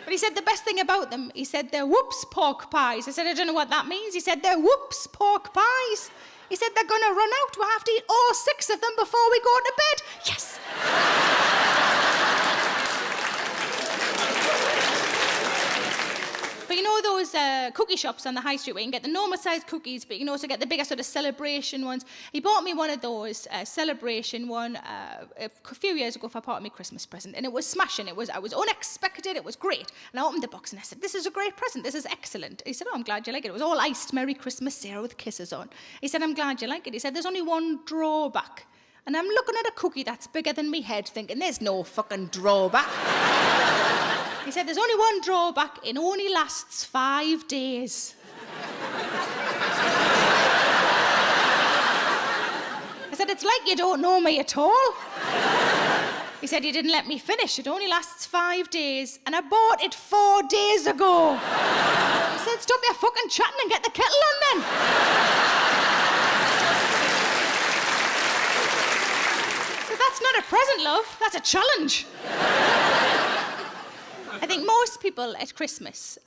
But he said the best thing about them, he said, they're whoops pork pies. I said, I don't know what that means. He said, they're whoops pork pies. He said, they're going to run out. We'll have to eat all 6 of them before we go to bed. Yes! But you know those cookie shops on the high street where you can get the normal sized cookies, but you can also get the bigger sort of celebration ones? He bought me one of those, celebration one, a few years ago for part of my Christmas present, and it was smashing. I was unexpected, it was great. And I opened the box and I said, this is a great present, this is excellent. He said, oh, I'm glad you like it. It was all iced Merry Christmas, Sarah, with kisses on. He said, I'm glad you like it. He said, there's only one drawback. And I'm looking at a cookie that's bigger than me head, thinking, there's no fucking drawback. He said, there's only one drawback, it only lasts 5 days. I said, it's like you don't know me at all. He said, you didn't let me finish, it only lasts 5 days, and I bought it 4 days ago. I said, stop your fucking chatting and get the kettle on then. So that's not a present, love, that's a challenge. I think most people at Christmas,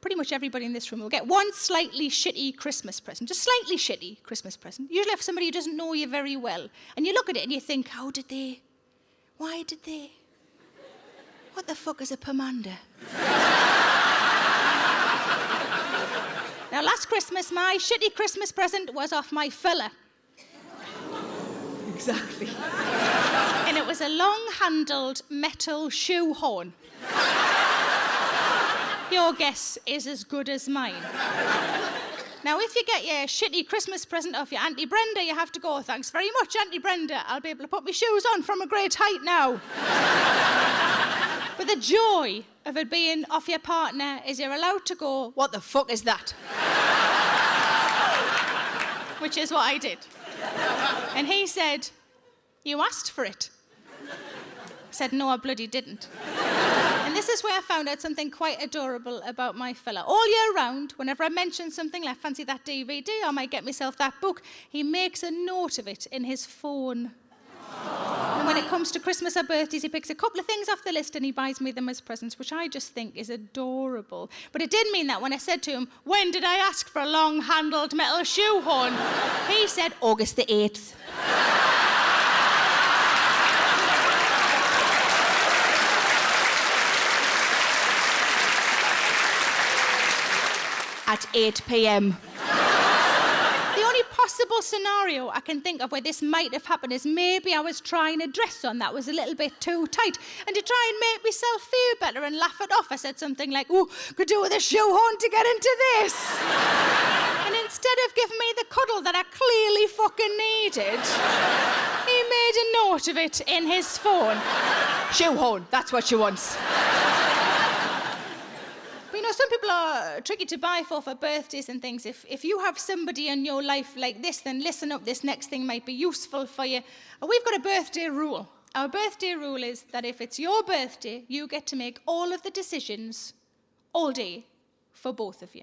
pretty much everybody in this room, will get one slightly shitty Christmas present, just slightly shitty Christmas present, usually for somebody who doesn't know you very well. And you look at it and you think, how did they? Why did they? What the fuck is a pomander? Now, last Christmas, my shitty Christmas present was off my fella. Exactly. And it was a long-handled metal shoe horn. Your guess is as good as mine. Now, if you get your shitty Christmas present off your Auntie Brenda, you have to go, thanks very much, Auntie Brenda. I'll be able to put my shoes on from a great height now. But the joy of it being off your partner is you're allowed to go, what the fuck is that? Which is what I did. And he said, you asked for it. said, no, I bloody didn't. And this is where I found out something quite adorable about my fella. All year round, whenever I mention something like, fancy that DVD, I might get myself that book, he makes a note of it in his phone. And when it comes to Christmas or birthdays, he picks a couple of things off the list and he buys me them as presents, which I just think is adorable. But it did mean that when I said to him, when did I ask for a long-handled metal shoehorn? He said, August the 8th. At 8 p.m. The only possible scenario I can think of where this might have happened is maybe I was trying a dress on that was a little bit too tight, and to try and make myself feel better and laugh it off, I said something like, oh, could do with a shoehorn to get into this. And instead of giving me the cuddle that I clearly fucking needed, he made a note of it in his phone. Shoehorn, that's what she wants. But you know, some people are tricky to buy for birthdays and things. If you have somebody in your life like this, then listen up, this next thing might be useful for you. We've got a birthday rule. Our birthday rule is that if it's your birthday, you get to make all of the decisions all day for both of you.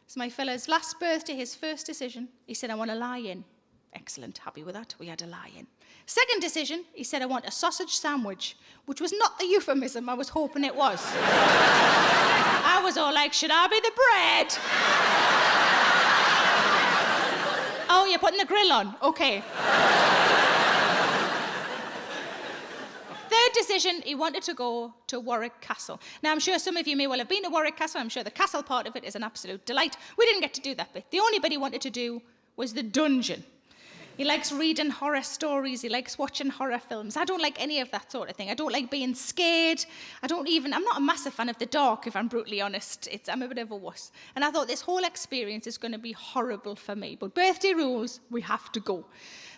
So my fella's last birthday, his first decision, he said, I want a lie-in. Excellent, happy with that. We had a lie-in. Second decision, he said, I want a sausage sandwich, which was not the euphemism I was hoping it was. I was all like, should I be the bread? Oh, you're putting the grill on? Okay. Third decision, he wanted to go to Warwick Castle. Now, I'm sure some of you may well have been to Warwick Castle. I'm sure the castle part of it is an absolute delight. We didn't get to do that bit. The only bit he wanted to do was the dungeon. He likes reading horror stories. He likes watching horror films. I don't like any of that sort of thing. I don't like being scared. I'm not a massive fan of the dark, if I'm brutally honest. I'm a bit of a wuss. And I thought this whole experience is going to be horrible for me. But birthday rules, we have to go.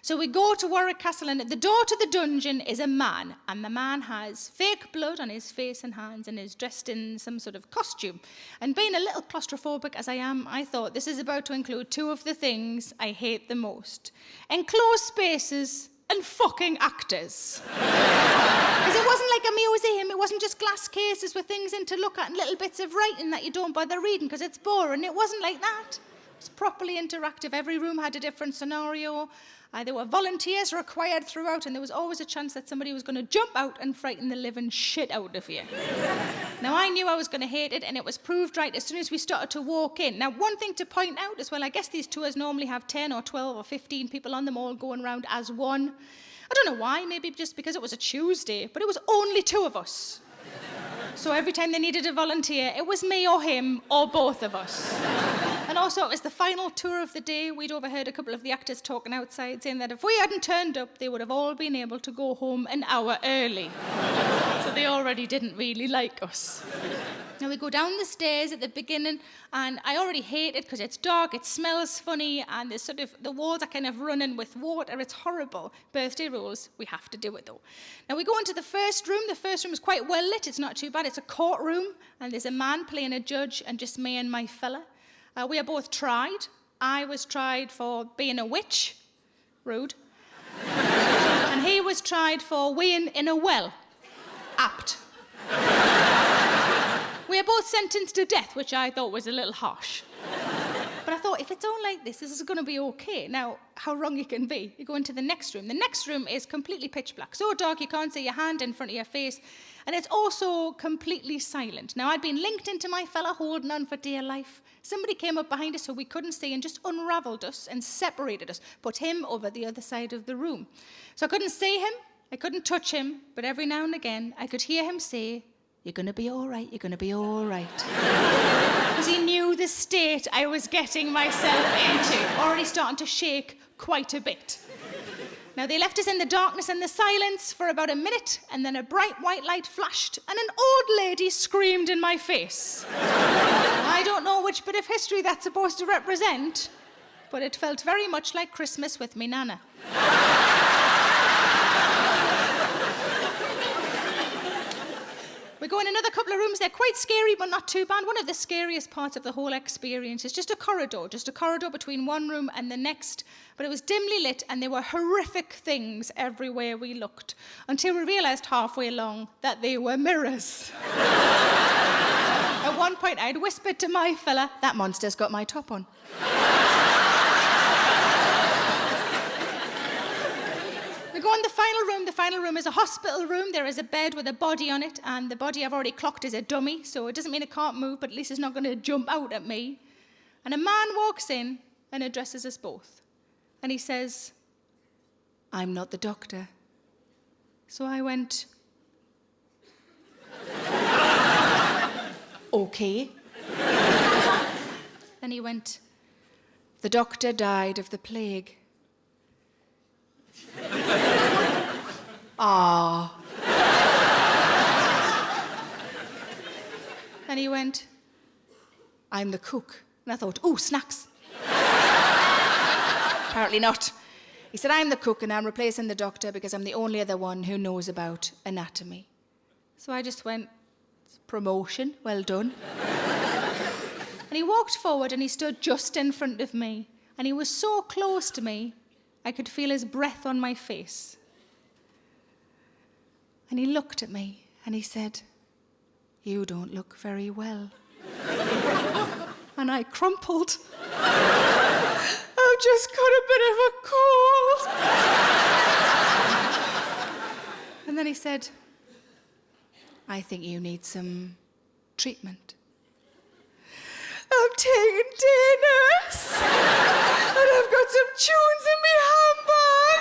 So we go to Warwick Castle, and at the door to the dungeon is a man. And the man has fake blood on his face and hands and is dressed in some sort of costume. And being a little claustrophobic as I am, I thought this is about to include two of the things I hate the most. Enclosed spaces and fucking actors. Because it wasn't like a museum. It wasn't just glass cases with things in to look at and little bits of writing that you don't bother reading because it's boring. It wasn't like that. It was properly interactive. Every room had a different scenario. There were volunteers required throughout, and there was always a chance that somebody was going to jump out and frighten the living shit out of you. Now, I knew I was going to hate it, and it was proved right as soon as we started to walk in. Now, one thing to point out as well, I guess these tours normally have 10 or 12 or 15 people on them all going around as one. I don't know why, maybe just because it was a Tuesday, but it was only two of us. So every time they needed a volunteer, it was me or him or both of us. And also, it was the final tour of the day. We'd overheard a couple of the actors talking outside, saying that if we hadn't turned up, they would have all been able to go home an hour early. So they already didn't really like us. Now, we go down the stairs at the beginning, and I already hate it because it's dark, it smells funny, and there's sort of, the walls are kind of running with water. It's horrible. Birthday rules, we have to do it, though. Now, we go into the first room. The first room is quite well lit. It's not too bad. It's a courtroom, and there's a man playing a judge, and just me and my fella. We are both tried. I was tried for being a witch. Rude. And he was tried for weighing in a well. Apt. We are both sentenced to death, which I thought was a little harsh. But I thought, if it's all like this is going to be okay. Now, how wrong you can be. You go into the next room. The next room is completely pitch black. So dark you can't see your hand in front of your face. And it's also completely silent. Now, I'd been linked into my fella holding on for dear life. Somebody came up behind us who we couldn't see and just unravelled us and separated us, put him over the other side of the room. So I couldn't see him, I couldn't touch him, but every now and again I could hear him say, "You're going to be all right, you're going to be all right." Because he knew the state I was getting myself into, already starting to shake quite a bit. Now, they left us in the darkness and the silence for about a minute, and then a bright white light flashed, and an old lady screamed in my face. I don't know which bit of history that's supposed to represent, but it felt very much like Christmas with me nana. We go in another couple of rooms. They're quite scary, but not too bad. One of the scariest parts of the whole experience is just a corridor between one room and the next. But it was dimly lit, and there were horrific things everywhere we looked, until we realised halfway along that they were mirrors. At one point, I'd whispered to my fella, "That monster's got my top on." We go in the final room. The final room is a hospital room. There is a bed with a body on it, and the body I've already clocked is a dummy, so it doesn't mean it can't move, but at least it's not going to jump out at me. And a man walks in and addresses us both. And he says, "I'm not the doctor." So I went, "Okay." Then he went, "The doctor died of the plague." Ah. Then he went, "I'm the cook." And I thought, "Ooh, snacks." Apparently not. He said, "I'm the cook and I'm replacing the doctor because I'm the only other one who knows about anatomy." So I just went, "Promotion, well done." And he walked forward and he stood just in front of me. And he was so close to me, I could feel his breath on my face. And he looked at me and he said, "You don't look very well." And I crumpled. "I've just got a bit of a cold." And then he said, "I think you need some treatment." "I'm taking dinners, and I've got some tunes in my handbag.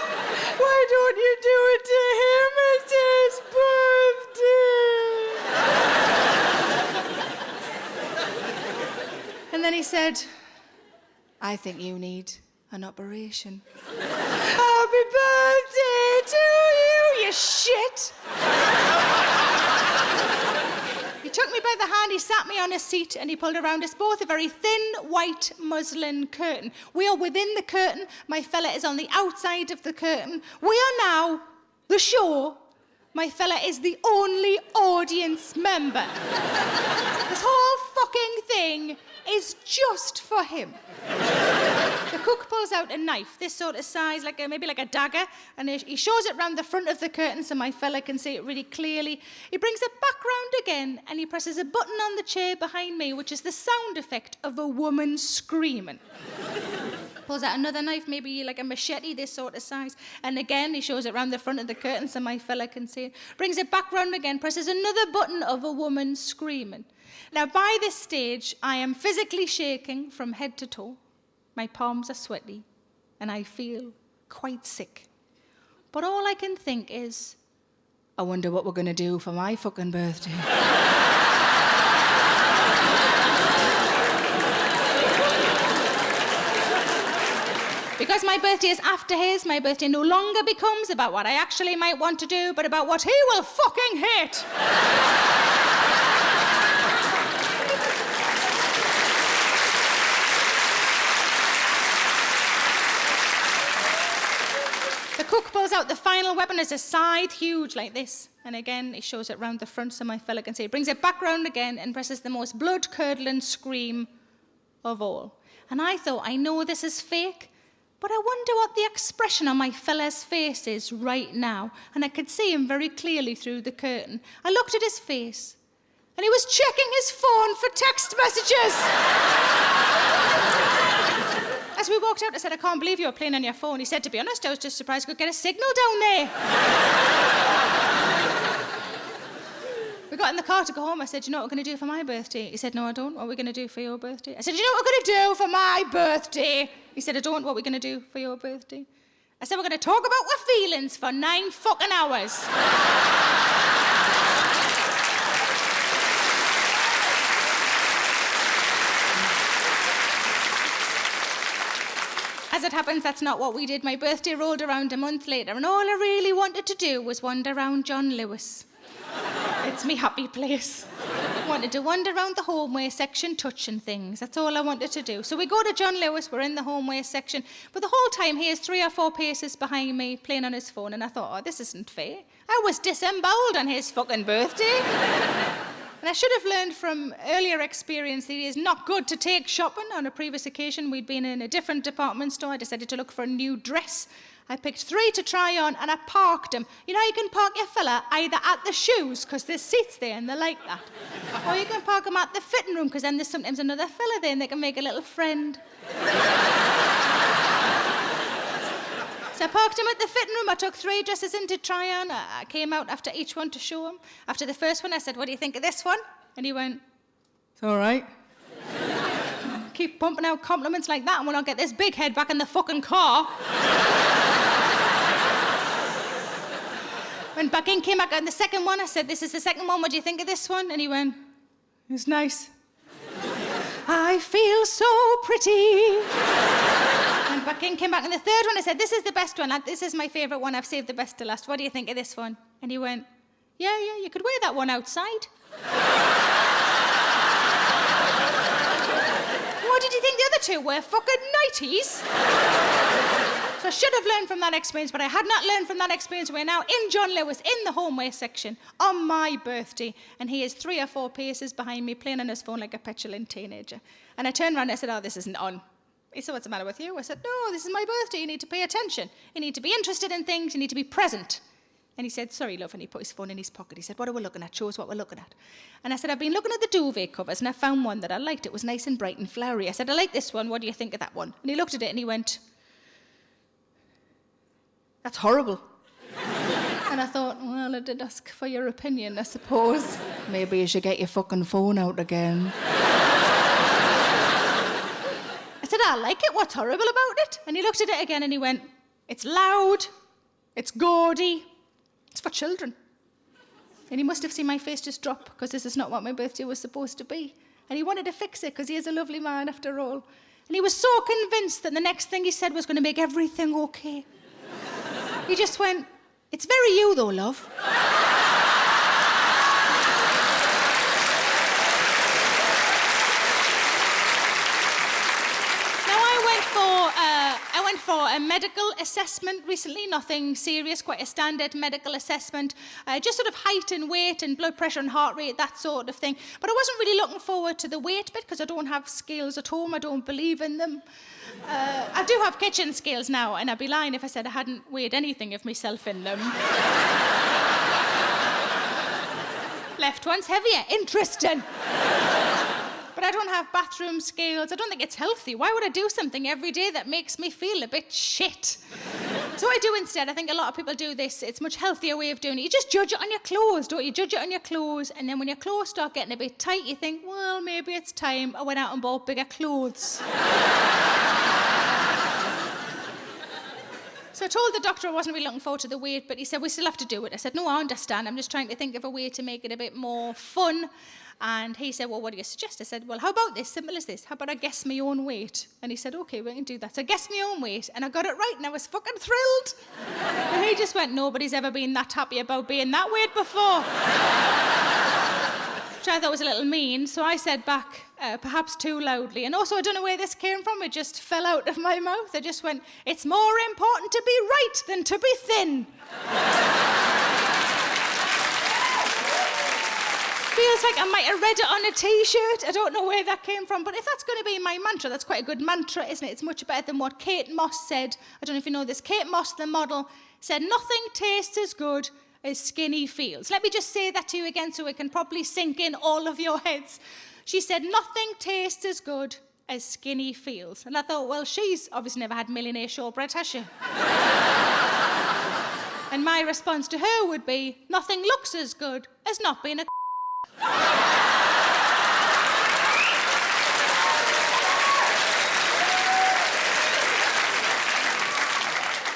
Why don't you do it to him? It's his birthday." And then he said, "I think you need an operation." "Happy birthday to you, you shit!" He took me by the hand, he sat me on a seat, and he pulled around us both a very thin, white muslin curtain. We are within the curtain. My fella is on the outside of the curtain. We are now the show. My fella is the only audience member. This whole fucking thing is just for him. The cook pulls out a knife, this sort of size, maybe like a dagger, and he shows it round the front of the curtain so my fella can see it really clearly. He brings it back round again, and he presses a button on the chair behind me, which is the sound effect of a woman screaming. Pulls out another knife, maybe like a machete, this sort of size, and again he shows it round the front of the curtain so my fella can see it. Brings it back round again, presses another button of a woman screaming. Now, by this stage, I am physically shaking from head to toe. My palms are sweaty, and I feel quite sick. But all I can think is, I wonder what we're going to do for my fucking birthday. Because my birthday is after his, my birthday no longer becomes about what I actually might want to do, but about what he will fucking hate. The cook pulls out the final weapon as a scythe, huge like this. And again, he shows it round the front so my fella can see. He brings it back round again and presses the most blood-curdling scream of all. And I thought, I know this is fake, but I wonder what the expression on my fella's face is right now. And I could see him very clearly through the curtain. I looked at his face, and he was checking his phone for text messages. As we walked out, I said, "I can't believe you were playing on your phone." He said, "To be honest, I was just surprised I could get a signal down there." We got in the car to go home. I said, "You know what we're going to do for my birthday?" He said, "No, I don't. What are we going to do for your birthday?" I said, "You know what we're going to do for my birthday?" He said, "I don't. What are we going to do for your birthday?" I said, "We're going to talk about our feelings for 9 fucking hours." As it happens, that's not what we did. My birthday rolled around a month later, and all I really wanted to do was wander around John Lewis. It's me happy place. Wanted to wander around the homeway section touching things. That's all I wanted to do. So we go to John Lewis, we're in the homeway section, but the whole time he is 3 or 4 paces behind me playing on his phone, and I thought, oh, this isn't fair. I was disemboweled on his fucking birthday. And I should have learned from earlier experience that it is not good to take shopping. On a previous occasion, we'd been in a different department store. I decided to look for a new dress. I picked 3 to try on, and I parked them. You know, you can park your fella either at the shoes, because there's seats there and they like that. Or you can park them at the fitting room, because then there's sometimes another fella there and they can make a little friend. So I parked him at the fitting room. I took 3 dresses in to try on. I came out after each one to show him. After the first one, I said, what do you think of this one? And he went, it's all right. Keep pumping out compliments like that and we'll not get this big head back in the fucking car. When back in, came back on the second one, I said, this is the second one, what do you think of this one? And he went, it's nice. I feel so pretty. And back in, came back on the third one, I said, this is the best one, this is my favourite one, I've saved the best to last, what do you think of this one? And he went, yeah, you could wear that one outside. What did you think the other 2 were? Fucking 90s? So I should have learned from that experience, but I had not learned from that experience. We're now in John Lewis, in the homeway section, on my birthday, and he is 3 or 4 paces behind me, playing on his phone like a petulant teenager. And I turned around and I said, oh, this isn't on. He said, what's the matter with you? I said, no, this is my birthday, you need to pay attention. You need to be interested in things, you need to be present. And he said, sorry, love, and he put his phone in his pocket. He said, what are we looking at? Show us what we're looking at. And I said, I've been looking at the duvet covers, and I found one that I liked. It was nice and bright and flowery. I said, I like this one. What do you think of that one? And he looked at it and he went, that's horrible. And I thought, well, I did ask for your opinion, I suppose. Maybe you should get your fucking phone out again. I said, I like it. What's horrible about it? And he looked at it again and he went, it's loud, it's gaudy, it's for children. And he must have seen my face just drop, because this is not what my birthday was supposed to be. And he wanted to fix it, because he is a lovely man after all. And he was so convinced that the next thing he said was going to make everything okay. He just went, it's very you though, love. I went for a medical assessment recently, nothing serious, quite a standard medical assessment, just sort of height and weight and blood pressure and heart rate, that sort of thing. But I wasn't really looking forward to the weight bit, because I don't have scales at home, I don't believe in them. I do have kitchen scales now, and I'd be lying if I said I hadn't weighed anything of myself in them. Left one's heavier, interesting. But I don't have bathroom scales. I don't think it's healthy. Why would I do something every day that makes me feel a bit shit? So I do instead. I think a lot of people do this. It's a much healthier way of doing it. You just judge it on your clothes, don't you? Judge it on your clothes, and then when your clothes start getting a bit tight, you think, well, maybe it's time I went out and bought bigger clothes. So I told the doctor I wasn't really looking forward to the weight, but he said, we still have to do it. I said, no, I understand. I'm just trying to think of a way to make it a bit more fun. And he said, well, what do you suggest? I said, well, how about this? Simple as this. How about I guess my own weight? And he said, okay, we can do that. So I guessed my own weight, and I got it right, and I was fucking thrilled. And he just went, nobody's ever been that happy about being that weight before. Which I thought was a little mean, so I said back, perhaps too loudly. And also, I don't know where this came from. It just fell out of my mouth. I just went, it's more important to be right than to be thin. Feels like I might have read it on a T-shirt. I don't know where that came from, but if that's going to be my mantra, that's quite a good mantra, isn't it? It's much better than what Kate Moss said. I don't know if you know this. Kate Moss, the model, said, nothing tastes as good as skinny feels. Let me just say that to you again so it can probably sink in all of your heads. She said, nothing tastes as good as skinny feels. And I thought, well, she's obviously never had millionaire shortbread, has she? And my response to her would be, nothing looks as good as not being a But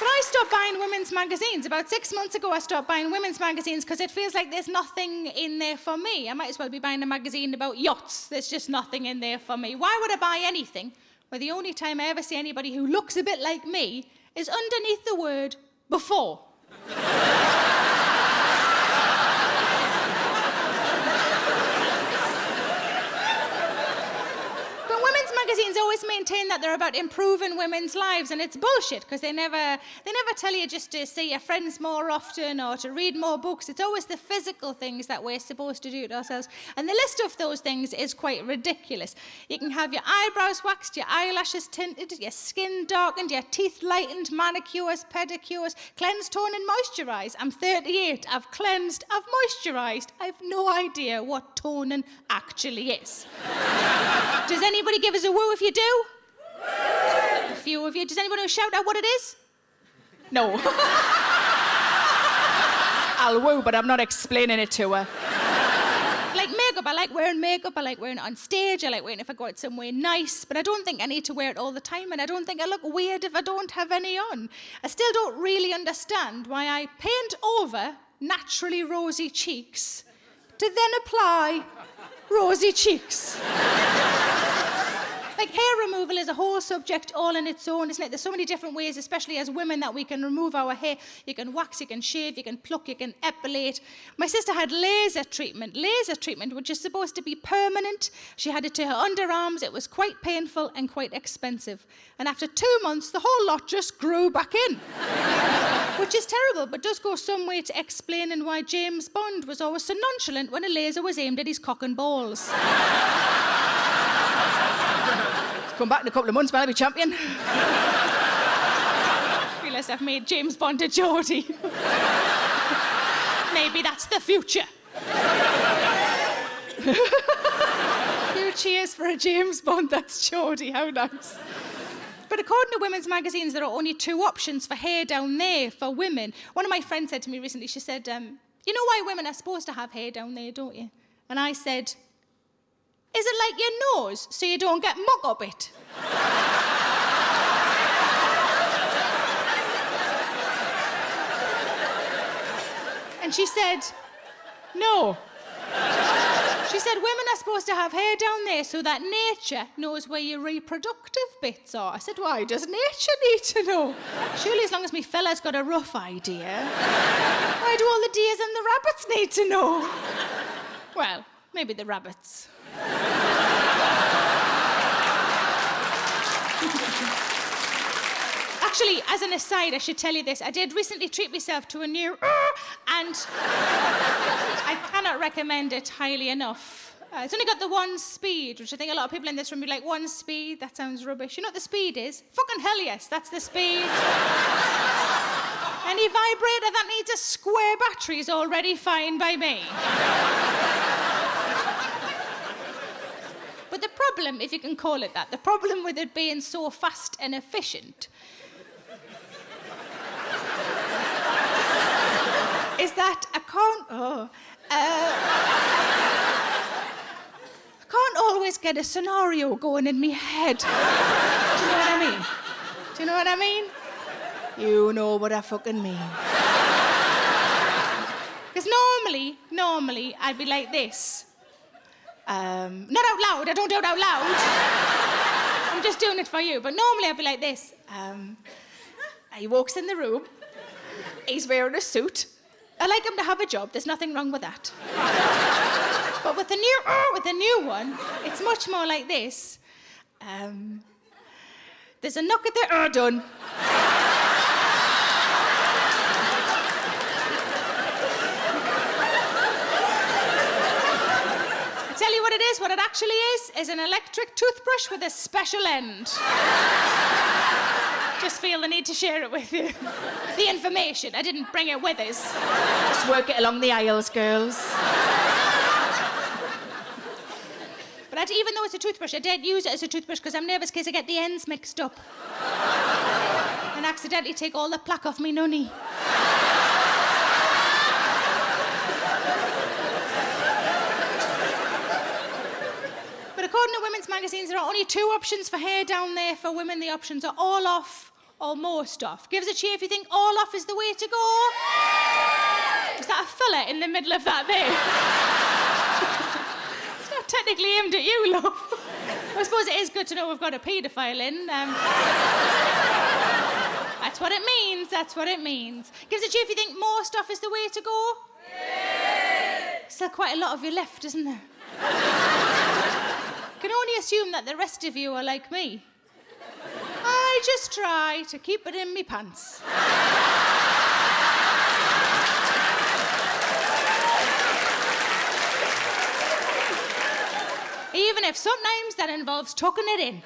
I stopped buying women's magazines. About 6 months ago, I stopped buying women's magazines because it feels like there's nothing in there for me. I might as well be buying a magazine about yachts. There's just nothing in there for me. Why would I buy anything where the only time I ever see anybody who looks a bit like me is underneath the word before? that they're about improving women's lives, and it's bullshit, because they never tell you just to see your friends more often or to read more books. It's always the physical things that we're supposed to do to ourselves. And the list of those things is quite ridiculous. You can have your eyebrows waxed, your eyelashes tinted, your skin darkened, your teeth lightened, manicures, pedicures, cleansed, toned and moisturised. I'm 38. I've cleansed, I've moisturised. I've no idea what toning actually is. Does anybody give us a woo if you do? A few of you. Does anybody shout out what it is? No. I'll woo, but I'm not explaining it to her. Like makeup, I like wearing makeup, I like wearing it on stage, I like wearing it if I go out somewhere nice, but I don't think I need to wear it all the time, and I don't think I look weird if I don't have any on. I still don't really understand why I paint over naturally rosy cheeks to then apply rosy cheeks. Like, hair removal is a whole subject all in its own, isn't it? There's so many different ways, especially as women, that we can remove our hair. You can wax, you can shave, you can pluck, you can epilate. My sister had laser treatment, which is supposed to be permanent. She had it to her underarms. It was quite painful and quite expensive. And after 2 months, the whole lot just grew back in. Which is terrible, but does go some way to explaining why James Bond was always so nonchalant when a laser was aimed at his cock and balls. Come back in a couple of months, man, I'll be champion. Realise I've made James Bond a Geordie. Maybe that's the future. Few cheers for a James Bond that's Geordie, how nice. But according to women's magazines, there are only 2 options for hair down there for women. One of my friends said to me recently, she said, you know why women are supposed to have hair down there, don't you? And I said, is it like your nose, so you don't get muck up it? And she said, no. She said, women are supposed to have hair down there so that nature knows where your reproductive bits are. I said, why does nature need to know? Surely as long as me fella's got a rough idea. Why do all the deers and the rabbits need to know? Well, maybe the rabbits. Actually, as an aside, I should tell you this. I did recently treat myself to a new and I cannot recommend it highly enough. It's only got the 1 speed, which I think a lot of people in this room would be like, 1 speed? That sounds rubbish. You know what the speed is? Fucking hell yes, that's the speed. Any vibrator that needs a square battery is already fine by me. But the problem, if you can call it that, the problem with it being so fast and efficient is that I can't always get a scenario going in my head. Do you know what I mean? Do you know what I mean? You know what I fucking mean. Because normally, I'd be like this. Not out loud, I don't do it out loud. I'm just doing it for you. But normally I'd be like this. He walks in the room. He's wearing a suit. I like him to have a job. There's nothing wrong with that. But with the new one, it's much more like this. There's a knock at the done. Tell you what it is, what it actually is an electric toothbrush with a special end. Just feel the need to share it with you. The information, I didn't bring it with us. Just work it along the aisles, girls. But even though it's a toothbrush, I don't use it as a toothbrush because I'm nervous in case I get the ends mixed up. And accidentally take all the plaque off me nunny. According to women's magazines, there are only 2 options for hair down there for women. The options are all off or most off. Give us a cheer if you think all off is the way to go. Yay! Is that a fella in the middle of that there? It's not technically aimed at you, love. I suppose it is good to know we've got a paedophile in. That's what it means, that's what it means. Give us a cheer if you think most off is the way to go. Yay! Still quite a lot of you left, isn't there? I can only assume that the rest of you are like me. just try to keep it in me pants. Even if sometimes that involves tucking it in.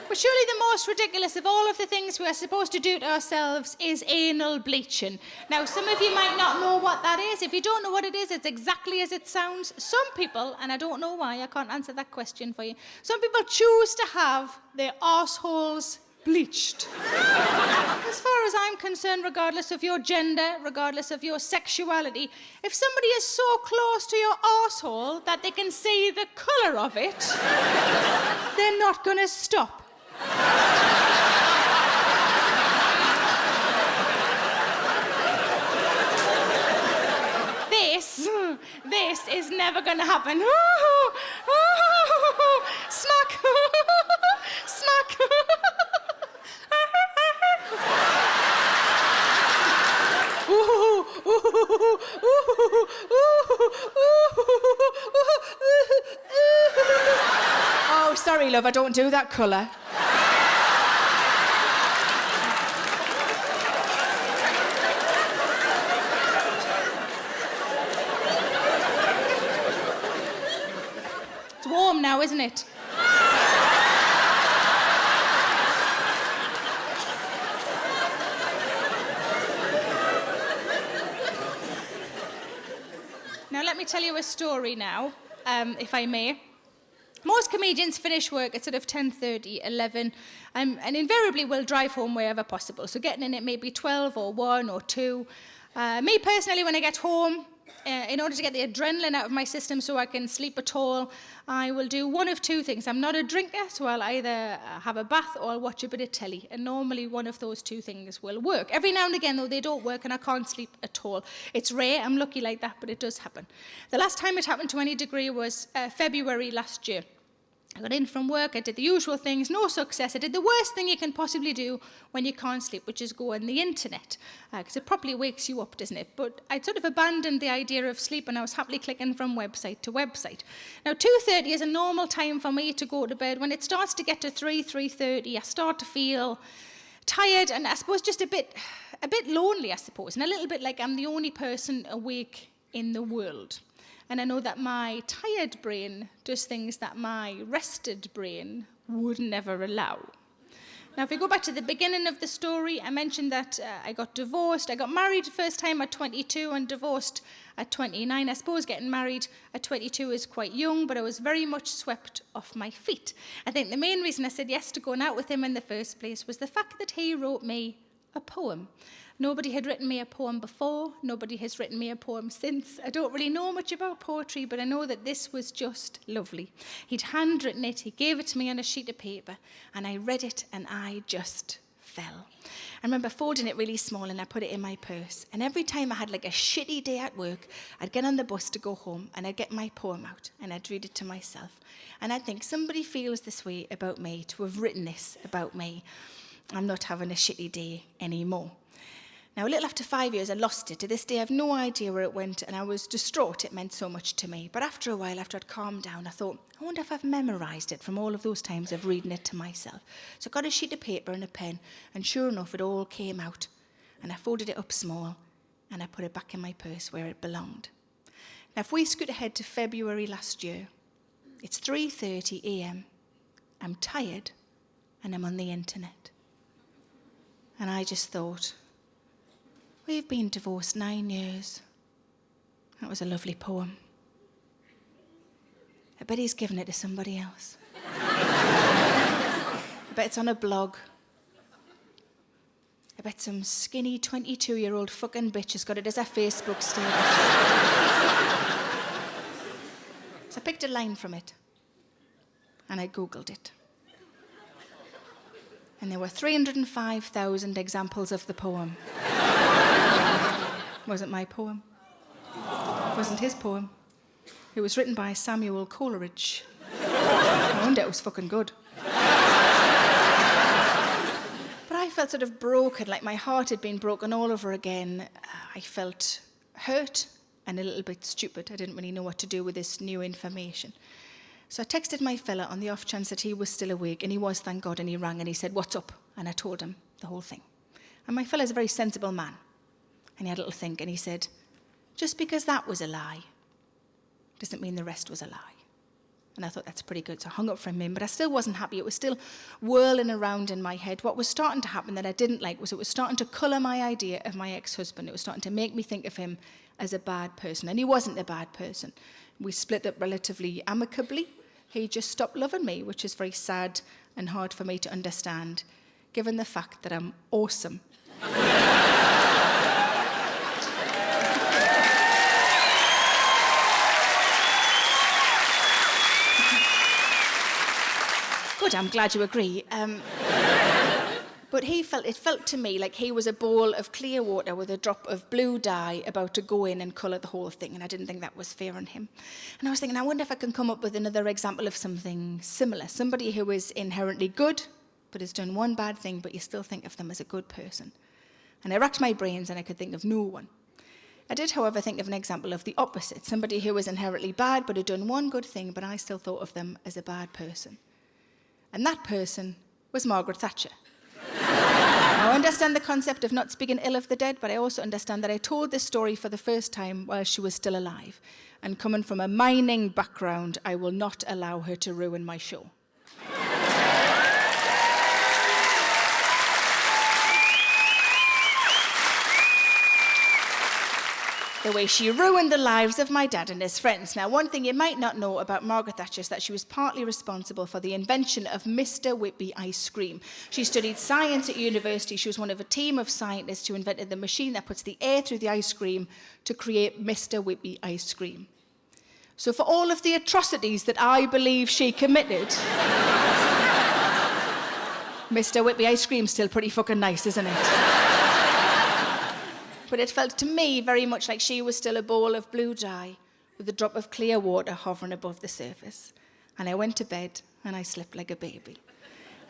But surely the most ridiculous of all of the things we are supposed to do to ourselves is anal bleaching. Now, some of you might not know what that is. If you don't know what it is, it's exactly as it sounds. Some people, and I don't know why, I can't answer that question for you, some people choose to have their arseholes bleached. As far as I'm concerned, regardless of your gender, regardless of your sexuality, if somebody is so close to your arsehole that they can see the colour of it, they're not going to stop. This is never going to happen. Smack! Smack! Oh, sorry, love, I don't do that colour. It's warm now, isn't it? Now, let me tell you a story now, if I may. Most comedians finish work at sort of 10:30, 11, and invariably will drive home wherever possible. So getting in at maybe 12 or 1 or 2. Me personally, when I get home, in order to get the adrenaline out of my system so I can sleep at all, I will do one of two things. I'm not a drinker, so I'll either have a bath or I'll watch a bit of telly. And normally one of those two things will work. Every now and again, though, they don't work and I can't sleep at all. It's rare, I'm lucky like that, but it does happen. The last time it happened to any degree was February last year. I got in from work, I did the usual things, no success. I did the worst thing you can possibly do when you can't sleep, which is go on the internet, because it properly wakes you up, doesn't it? But I'd sort of abandoned the idea of sleep and I was happily clicking from website to website. Now, 2:30 is a normal time for me to go to bed. When it starts to get to 3:30, I start to feel tired and I suppose just a bit lonely, I suppose, and a little bit like I'm the only person awake in the world. And I know that my tired brain does things that my rested brain would never allow. Now, if we go back to the beginning of the story, I mentioned that I got divorced. I got married the first time at 22 and divorced at 29. I suppose getting married at 22 is quite young, but I was very much swept off my feet. I think the main reason I said yes to going out with him in the first place was the fact that he wrote me a poem. Nobody had written me a poem before. Nobody has written me a poem since. I don't really know much about poetry, but I know that this was just lovely. He'd handwritten it. He gave it to me on a sheet of paper, and I read it, and I just fell. I remember folding it really small, and I put it in my purse. And every time I had like a shitty day at work, I'd get on the bus to go home, and I'd get my poem out, and I'd read it to myself. And I'd think, somebody feels this way about me, to have written this about me. I'm not having a shitty day anymore. Now, a little after 5 years, I lost it. To this day, I have no idea where it went, and I was distraught. It meant so much to me. But after a while, after I'd calmed down, I thought, I wonder if I've memorised it from all of those times of reading it to myself. So I got a sheet of paper and a pen, and sure enough, it all came out. And I folded it up small, and I put it back in my purse where it belonged. Now, if we scoot ahead to February last year, it's 3:30 a.m. I'm tired, and I'm on the internet. And I just thought, we've been divorced 9 years. That was a lovely poem. I bet he's given it to somebody else. I bet it's on a blog. I bet some skinny 22-year-old fucking bitch has got it as a Facebook status. So I picked a line from it, and I Googled it. And there were 305,000 examples of the poem. It wasn't my poem. It wasn't his poem. It was written by Samuel Coleridge. No wonder it was fucking good. But I felt sort of broken, like my heart had been broken all over again. I felt hurt and a little bit stupid. I didn't really know what to do with this new information. So I texted my fella on the off chance that he was still awake, and he was, thank God, and he rang and he said, "What's up?" And I told him the whole thing. And my fella's a very sensible man. And he had a little think, and he said, "Just because that was a lie doesn't mean the rest was a lie." And I thought, that's pretty good. So I hung up from him, but I still wasn't happy. It was still whirling around in my head. What was starting to happen that I didn't like was it was starting to colour my idea of my ex-husband. It was starting to make me think of him as a bad person. And he wasn't a bad person. We split up relatively amicably. He just stopped loving me, which is very sad and hard for me to understand, given the fact that I'm awesome. Good, I'm glad you agree. But it felt to me like he was a bowl of clear water with a drop of blue dye about to go in and colour the whole thing, and I didn't think that was fair on him. And I was thinking, I wonder if I can come up with another example of something similar. Somebody who is inherently good, but has done one bad thing, but you still think of them as a good person. And I racked my brains and I could think of no one. I did, however, think of an example of the opposite. Somebody who was inherently bad, but had done one good thing, but I still thought of them as a bad person. And that person was Margaret Thatcher. Now, I understand the concept of not speaking ill of the dead, but I also understand that I told this story for the first time while she was still alive. And coming from a mining background, I will not allow her to ruin my show. The way she ruined the lives of my dad and his friends. Now, one thing you might not know about Margaret Thatcher is that she was partly responsible for the invention of Mr. Whippy ice cream. She studied science at university. She was one of a team of scientists who invented the machine that puts the air through the ice cream to create Mr. Whippy ice cream. So for all of the atrocities that I believe she committed, Mr. Whippy ice cream's still pretty fucking nice, isn't it? But it felt to me very much like she was still a bowl of blue dye with a drop of clear water hovering above the surface. And I went to bed and I slept like a baby.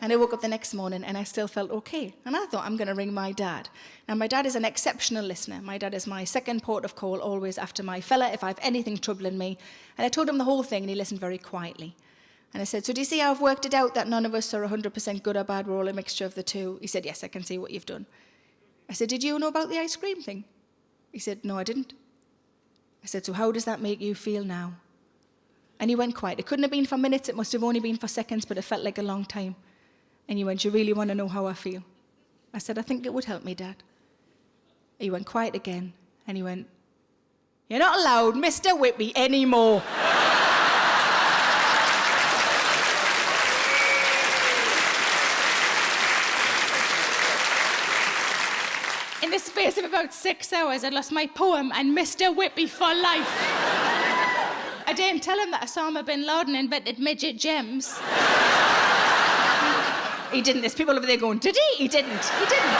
And I woke up the next morning and I still felt okay. And I thought, I'm going to ring my dad. Now, my dad is an exceptional listener. My dad is my second port of call, always after my fella, if I have anything troubling me. And I told him the whole thing and he listened very quietly. And I said, "So do you see how I've worked it out that none of us are 100% good or bad? We're all a mixture of the two." He said, "Yes, I can see what you've done." I said, "Did you know about the ice cream thing?" He said, "No, I didn't." I said, "So how does that make you feel now?" And he went quiet. It couldn't have been for minutes, it must have only been for seconds, but it felt like a long time. And he went, "You really want to know how I feel?" I said, "I think it would help me, Dad." He went quiet again, and he went, "You're not allowed Mr. Whippy anymore." In the space of about 6 hours, I'd lost my poem and Mr. Whippy for life. I didn't tell him that Osama bin Laden invented midget gems. He didn't. There's people over there going, "Did he?" He didn't. He didn't.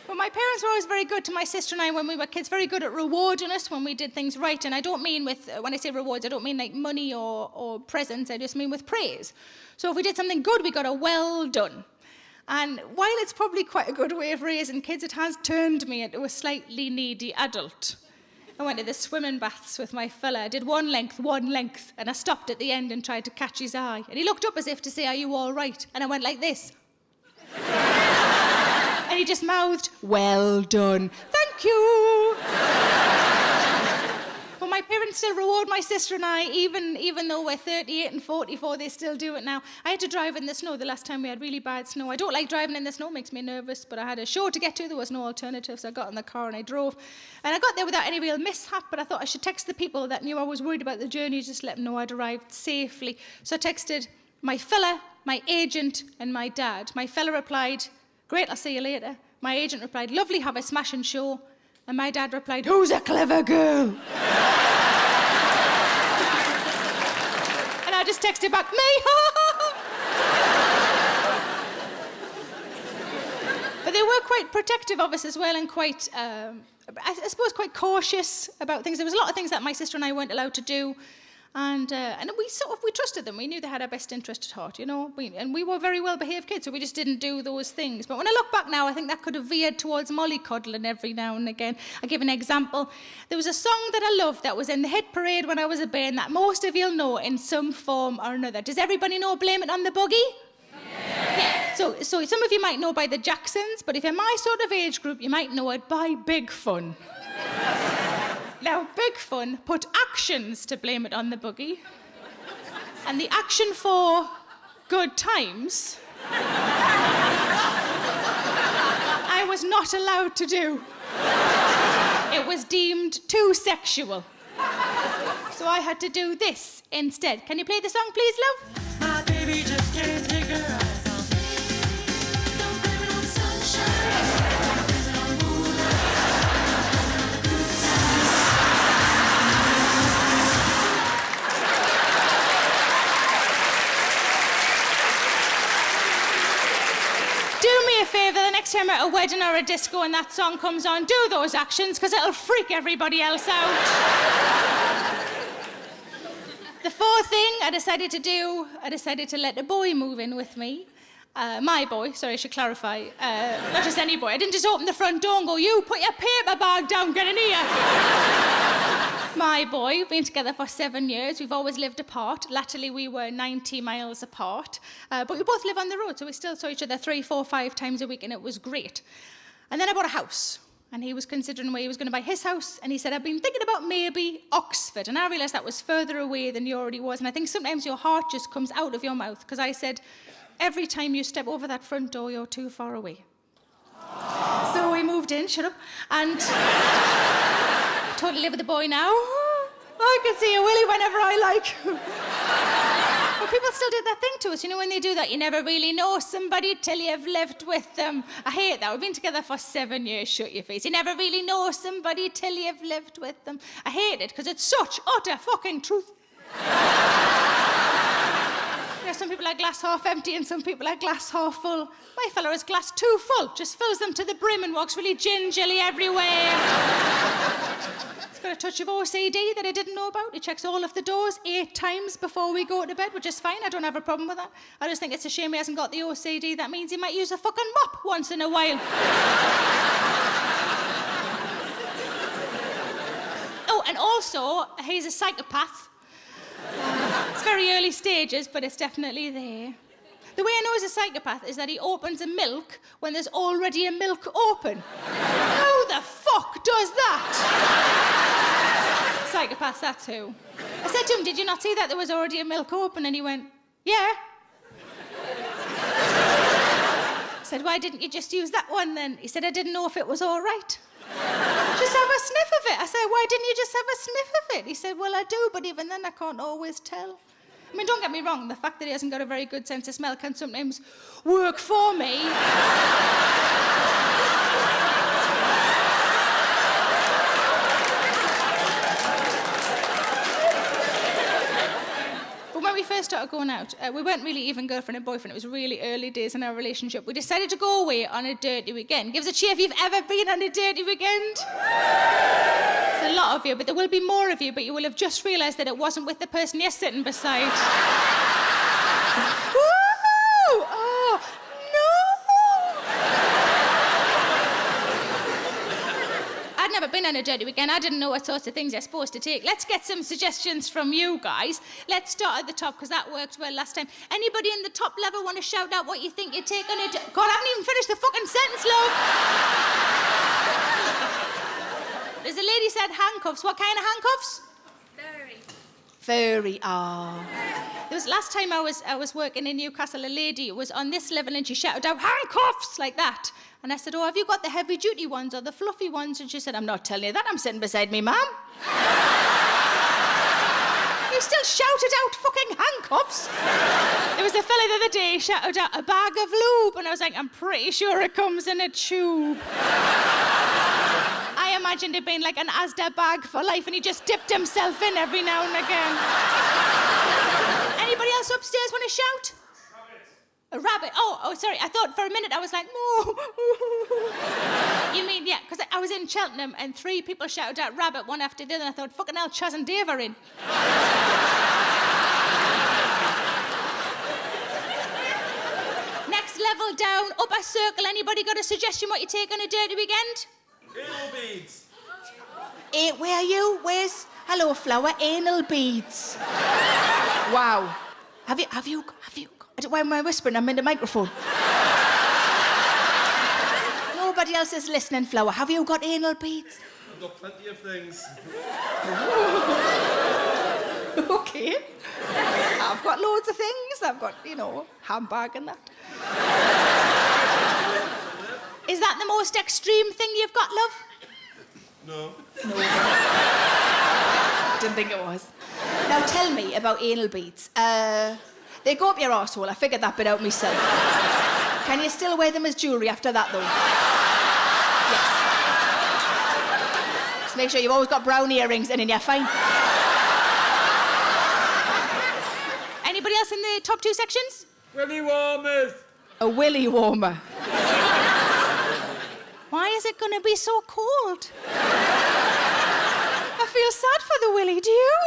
But my parents were always very good to my sister and I when we were kids, very good at rewarding us when we did things right. And I don't mean when I say rewards, I don't mean like money or presents. I just mean with praise. So if we did something good, we got a well done. And while it's probably quite a good way of raising kids, it has turned me into a slightly needy adult. I went to the swimming baths with my fella. I did one length, and I stopped at the end and tried to catch his eye. And he looked up as if to say, "Are you all right?" And I went like this. And he just mouthed, "Well done. Thank you." But my parents still reward my sister and I, even though we're 38 and 44, they still do it now. I had to drive in the snow the last time we had really bad snow. I don't like driving in the snow, it makes me nervous, but I had a show to get to, there was no alternative, so I got in the car and I drove. And I got there without any real mishap, but I thought I should text the people that knew I was worried about the journey, just let them know I'd arrived safely. So I texted my fella, my agent, and my dad. My fella replied, "Great, I'll see you later." My agent replied, "Lovely, have a smashing show." And my dad replied, "Who's a clever girl?" And I just texted back, "Me!" But they were quite protective of us as well, and quite, I suppose, quite cautious about things. There was a lot of things that my sister and I weren't allowed to do. And we trusted them. We knew they had our best interest at heart, you know. And we were very well-behaved kids, so we just didn't do those things. But when I look back now, I think that could have veered towards mollycoddling every now and again. I'll give an example. There was a song that I loved that was in the hit parade when I was a bairn that most of you'll know in some form or another. Does everybody know Blame It on the Boogie? Yeah. So some of you might know by the Jacksons, but if you're my sort of age group, you might know it by Big Fun. Now, Big Fun put actions to Blame It on the Boogie, and the action for good times I was not allowed to do. It was deemed too sexual. So I had to do this instead. Can you play the song, please, love? My baby just can't take her eyes off me. Don't blame it on sunshine. Don't blame it on moonlight. Good Do me a favour, the next time at a wedding or a disco and that song comes on, do those actions, because it'll freak everybody else out. The fourth thing I decided to do, I decided to let a boy move in with me. My boy, sorry, I should clarify. Not just any boy. I didn't just open the front door and go, you put your paper bag down, get in here. My boy, we've been together for 7 years. We've always lived apart. Latterly, we were 90 miles apart. But we both live on the road, so we still saw each other 3, 4, 5 times a week, and it was great. And then I bought a house. And he was considering where he was going to buy his house, and he said, I've been thinking about maybe Oxford. And I realised that was further away than you already was. And I think sometimes your heart just comes out of your mouth, because I said, every time you step over that front door, you're too far away. So we moved in, shut up, and totally live with the boy now. I can see a willy whenever I like. But people still do that thing to us. You know, when they do that, you never really know somebody till you've lived with them. I hate that. We've been together for 7 years, shut your face. You never really know somebody till you've lived with them. I hate it, because it's such utter fucking truth. You know, some people are glass half empty and some people are glass half full. My fella is glass too full, just fills them to the brim and walks really gingerly everywhere. He's got a touch of OCD that I didn't know about. He checks all of the doors 8 times before we go to bed, which is fine. I don't have a problem with that. I just think it's a shame he hasn't got the OCD. That means he might use a fucking mop once in a while. Oh, and also, he's a psychopath. It's very early stages, but it's definitely there. The way I know he's a psychopath is that he opens a milk when there's already a milk open. Who the fuck does that? Psychopaths, that's who. I said to him, did you not see that there was already a milk open? And he went, yeah. I said, why didn't you just use that one then? He said, I didn't know if it was all right. Just have a sniff of it. I said, why didn't you just have a sniff of it? He said, well, I do, but even then I can't always tell. I mean, don't get me wrong, the fact that he hasn't got a very good sense of smell can sometimes work for me. But when we first started going out, we weren't really even girlfriend and boyfriend. It was really early days in our relationship. We decided to go away on a dirty weekend. Give us a cheer if you've ever been on a dirty weekend. It's a lot of you, but there will be more of you, but you will have just realised that it wasn't with the person you're sitting beside. Woo! Oh, no! I'd never been on a dirty weekend. I didn't know what sorts of things you're supposed to take. Let's get some suggestions from you guys. Let's start at the top, because that worked well last time. Anybody in the top level want to shout out what you think you take on a God, I haven't even finished the fucking sentence, love. There's a lady said handcuffs. What kind of handcuffs? Furry. Ah. There was last time I was working in Newcastle, a lady was on this level and she shouted out, handcuffs, like that. And I said, oh, have you got the heavy duty ones or the fluffy ones? And she said, I'm not telling you that, I'm sitting beside me, ma'am. You still shouted out fucking handcuffs. There was a fella the other day shouted out a bag of lube, and I was like, I'm pretty sure it comes in a tube. I imagined it being like an Asda bag for life, and he just dipped himself in every now and again. Anybody else upstairs want to shout? A rabbit. Oh, sorry. I thought for a minute I was like, moo. You mean, yeah, because I was in Cheltenham and 3 people shouted out rabbit one after the other, and I thought, fucking hell, Chaz and Dave are in. Next level down, upper circle. Anybody got a suggestion what you take on a dirty weekend? Anal beads. Where are you? Where's... Hello, Flower. Anal beads. Wow. Have you... Why am I whispering? I'm in the microphone. Nobody else is listening, Flower. Have you got anal beads? I've got plenty of things. Okay. I've got loads of things. I've got, handbag and that. Is that the most extreme thing you've got, love? No. Didn't think it was. Now tell me about anal beads. They go up your arsehole. I figured that bit out myself. Can you still wear them as jewellery after that, though? Yes. Just make sure you've always got brown earrings and then you're fine. Anybody else in the top 2 sections? Willy warmers. A willy warmer. Why is it going to be so cold? I feel sad for the willy, do you?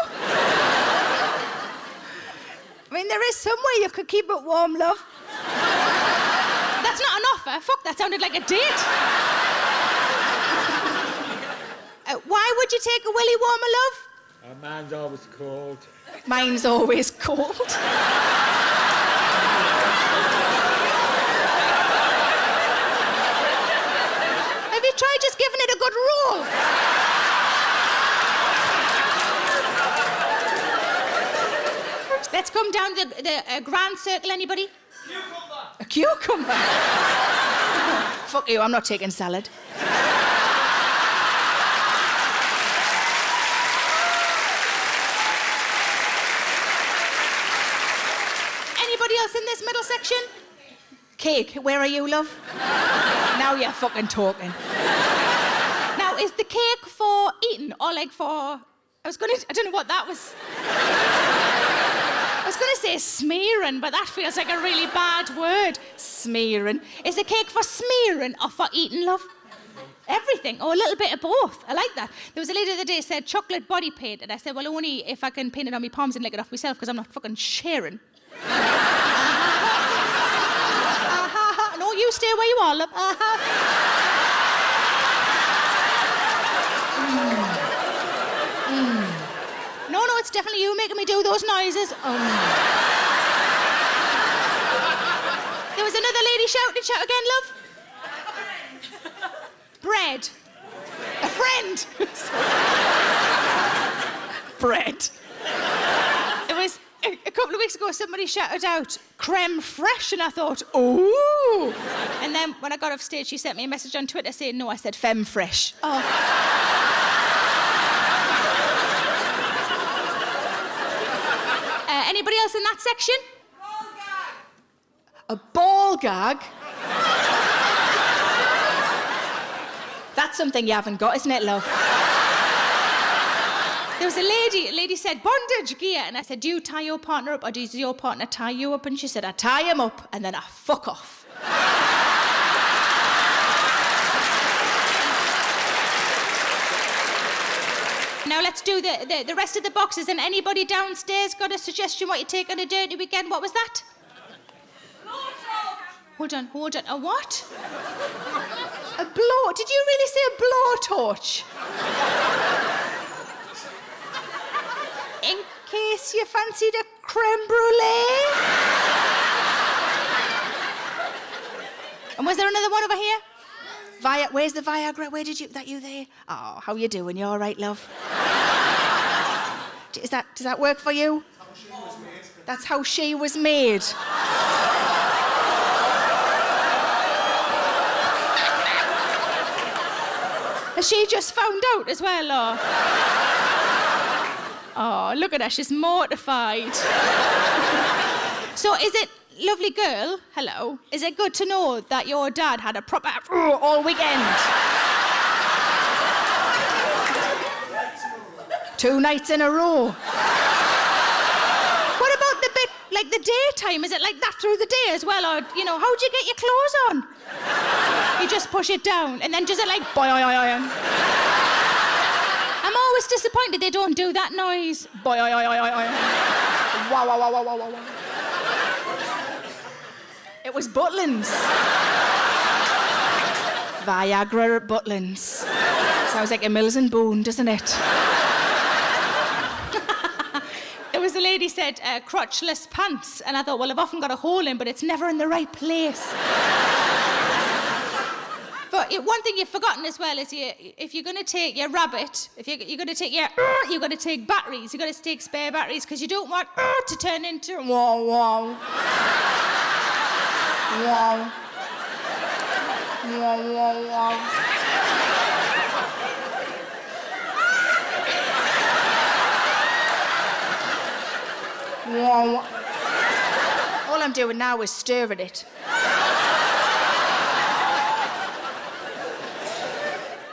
I mean, there is some way you could keep it warm, love. That's not an offer. Fuck, that sounded like a date. Why would you take a willy warmer, love? Mine's always cold. Mine's always cold. Have you tried just giving it a good roll? Let's come down the grand circle, anybody? Cucumber. A cucumber? Fuck you, I'm not taking salad. Anybody else in this middle section? Cake, where are you, love? Now you're fucking talking. Now, is the cake for eating or like for... I don't know what that was. I was going to say smearing, but that feels like a really bad word. Smearing. Is the cake for smearing or for eating, love? Everything, or a little bit of both. I like that. There was a lady the other day said chocolate body paint, and I said, well, only if I can paint it on my palms and lick it off myself, because I'm not fucking sharing. No, you stay where you are, love. No, it's definitely you making me do those noises. There was another lady shouting, shout again, love. Bread. A friend. Bread. It was a couple of weeks ago, somebody shouted out creme fraiche, and I thought, ooh. And then when I got off stage, she sent me a message on Twitter saying, no, I said femme fraiche. Oh. Anybody else in that section? Ball gag. A ball gag? That's something you haven't got, isn't it, love? There was a lady said, bondage gear. And I said, do you tie your partner up or does your partner tie you up? And she said, I tie him up and then I fuck off. Now let's do the rest of the boxes. And anybody downstairs got a suggestion what you take on a dirty weekend? What was that? Hold on. A what? A blow... Did you really say a blowtorch? In case you fancied a creme brulee? And was there another one over here? Where's the Viagra? Where did you... That you there? Oh, how you doing? You all right, love? Does that work for you? That's how she was made. Has she just found out as well, or? Oh, look at her, she's mortified. So is it, lovely girl, hello, is it good to know that your dad had a proper all weekend? 2 nights in a row. What about the bit, like the daytime? Is it like that through the day as well? Or, how'd you get your clothes on? You you just push it down, and then does it like boing. I'm always disappointed they don't do that noise. Boing. Wow. It was Butlins. Viagra at Butlins. Sounds like a Mills and Boone, doesn't it? There was a lady said, crotchless pants. And I thought, well, I've often got a hole in, but it's never in the right place. But one thing you've forgotten as well is if you're going to take your rabbit, if you're going to take you've got to take batteries. You've got to take spare batteries because you don't want to turn into wow. Wow. All I'm doing now is stirring it.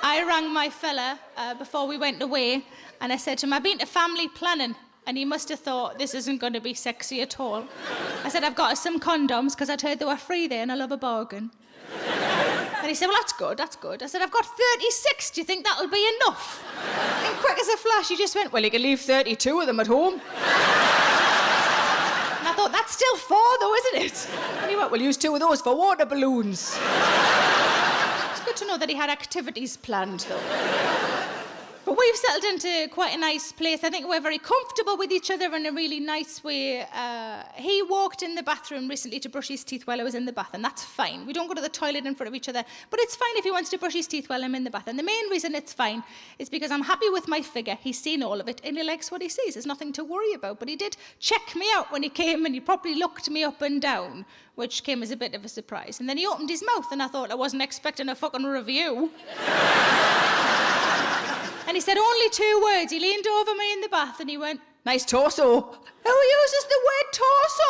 I rang my fella before we went away and I said to him, I've been to family planning, and he must have thought this isn't going to be sexy at all. I said, I've got some condoms because I'd heard they were free there and I love a bargain. And he said, well, that's good. I said, I've got 36. Do you think that'll be enough? And quick as a flash, he just went, well, you can leave 32 of them at home. And I thought, that's still 4 though, isn't it? And he went, well, use 2 of those for water balloons. It's good to know that he had activities planned, though. But we've settled into quite a nice place. I think we're very comfortable with each other in a really nice way. He walked in the bathroom recently to brush his teeth while I was in the bath, and that's fine. We don't go to the toilet in front of each other, but it's fine if he wants to brush his teeth while I'm in the bath. And the main reason it's fine is because I'm happy with my figure. He's seen all of it, and he likes what he sees. There's nothing to worry about. But he did check me out when he came, and he probably looked me up and down, which came as a bit of a surprise. And then he opened his mouth, and I thought I wasn't expecting a fucking review. And he said only 2 words. He leaned over me in the bath and he went, nice torso. Who uses the word torso?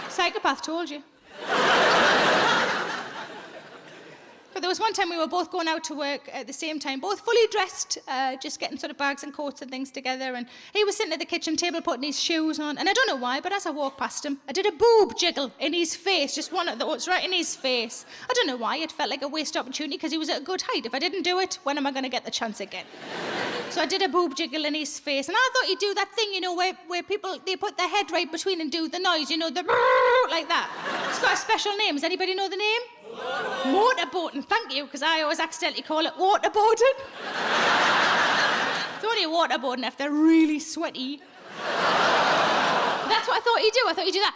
Psychopath told you. But there was one time we were both going out to work at the same time, both fully dressed, just getting sort of bags and coats and things together. And he was sitting at the kitchen table putting his shoes on. And I don't know why, but as I walked past him, I did a boob jiggle in his face, just one of those, right in his face. I don't know why, it felt like a wasted opportunity because he was at a good height. If I didn't do it, when am I going to get the chance again? So I did a boob jiggle in his face. And I thought he'd do that thing, you know, where people, they put their head right between and do the noise, you know, the like that. It's got a special name. Does anybody know the name? Motorboating, thank you, because I always accidentally call it waterboarding. It's only a waterboarding if they're really sweaty. That's what I thought he'd do. I thought he'd do that,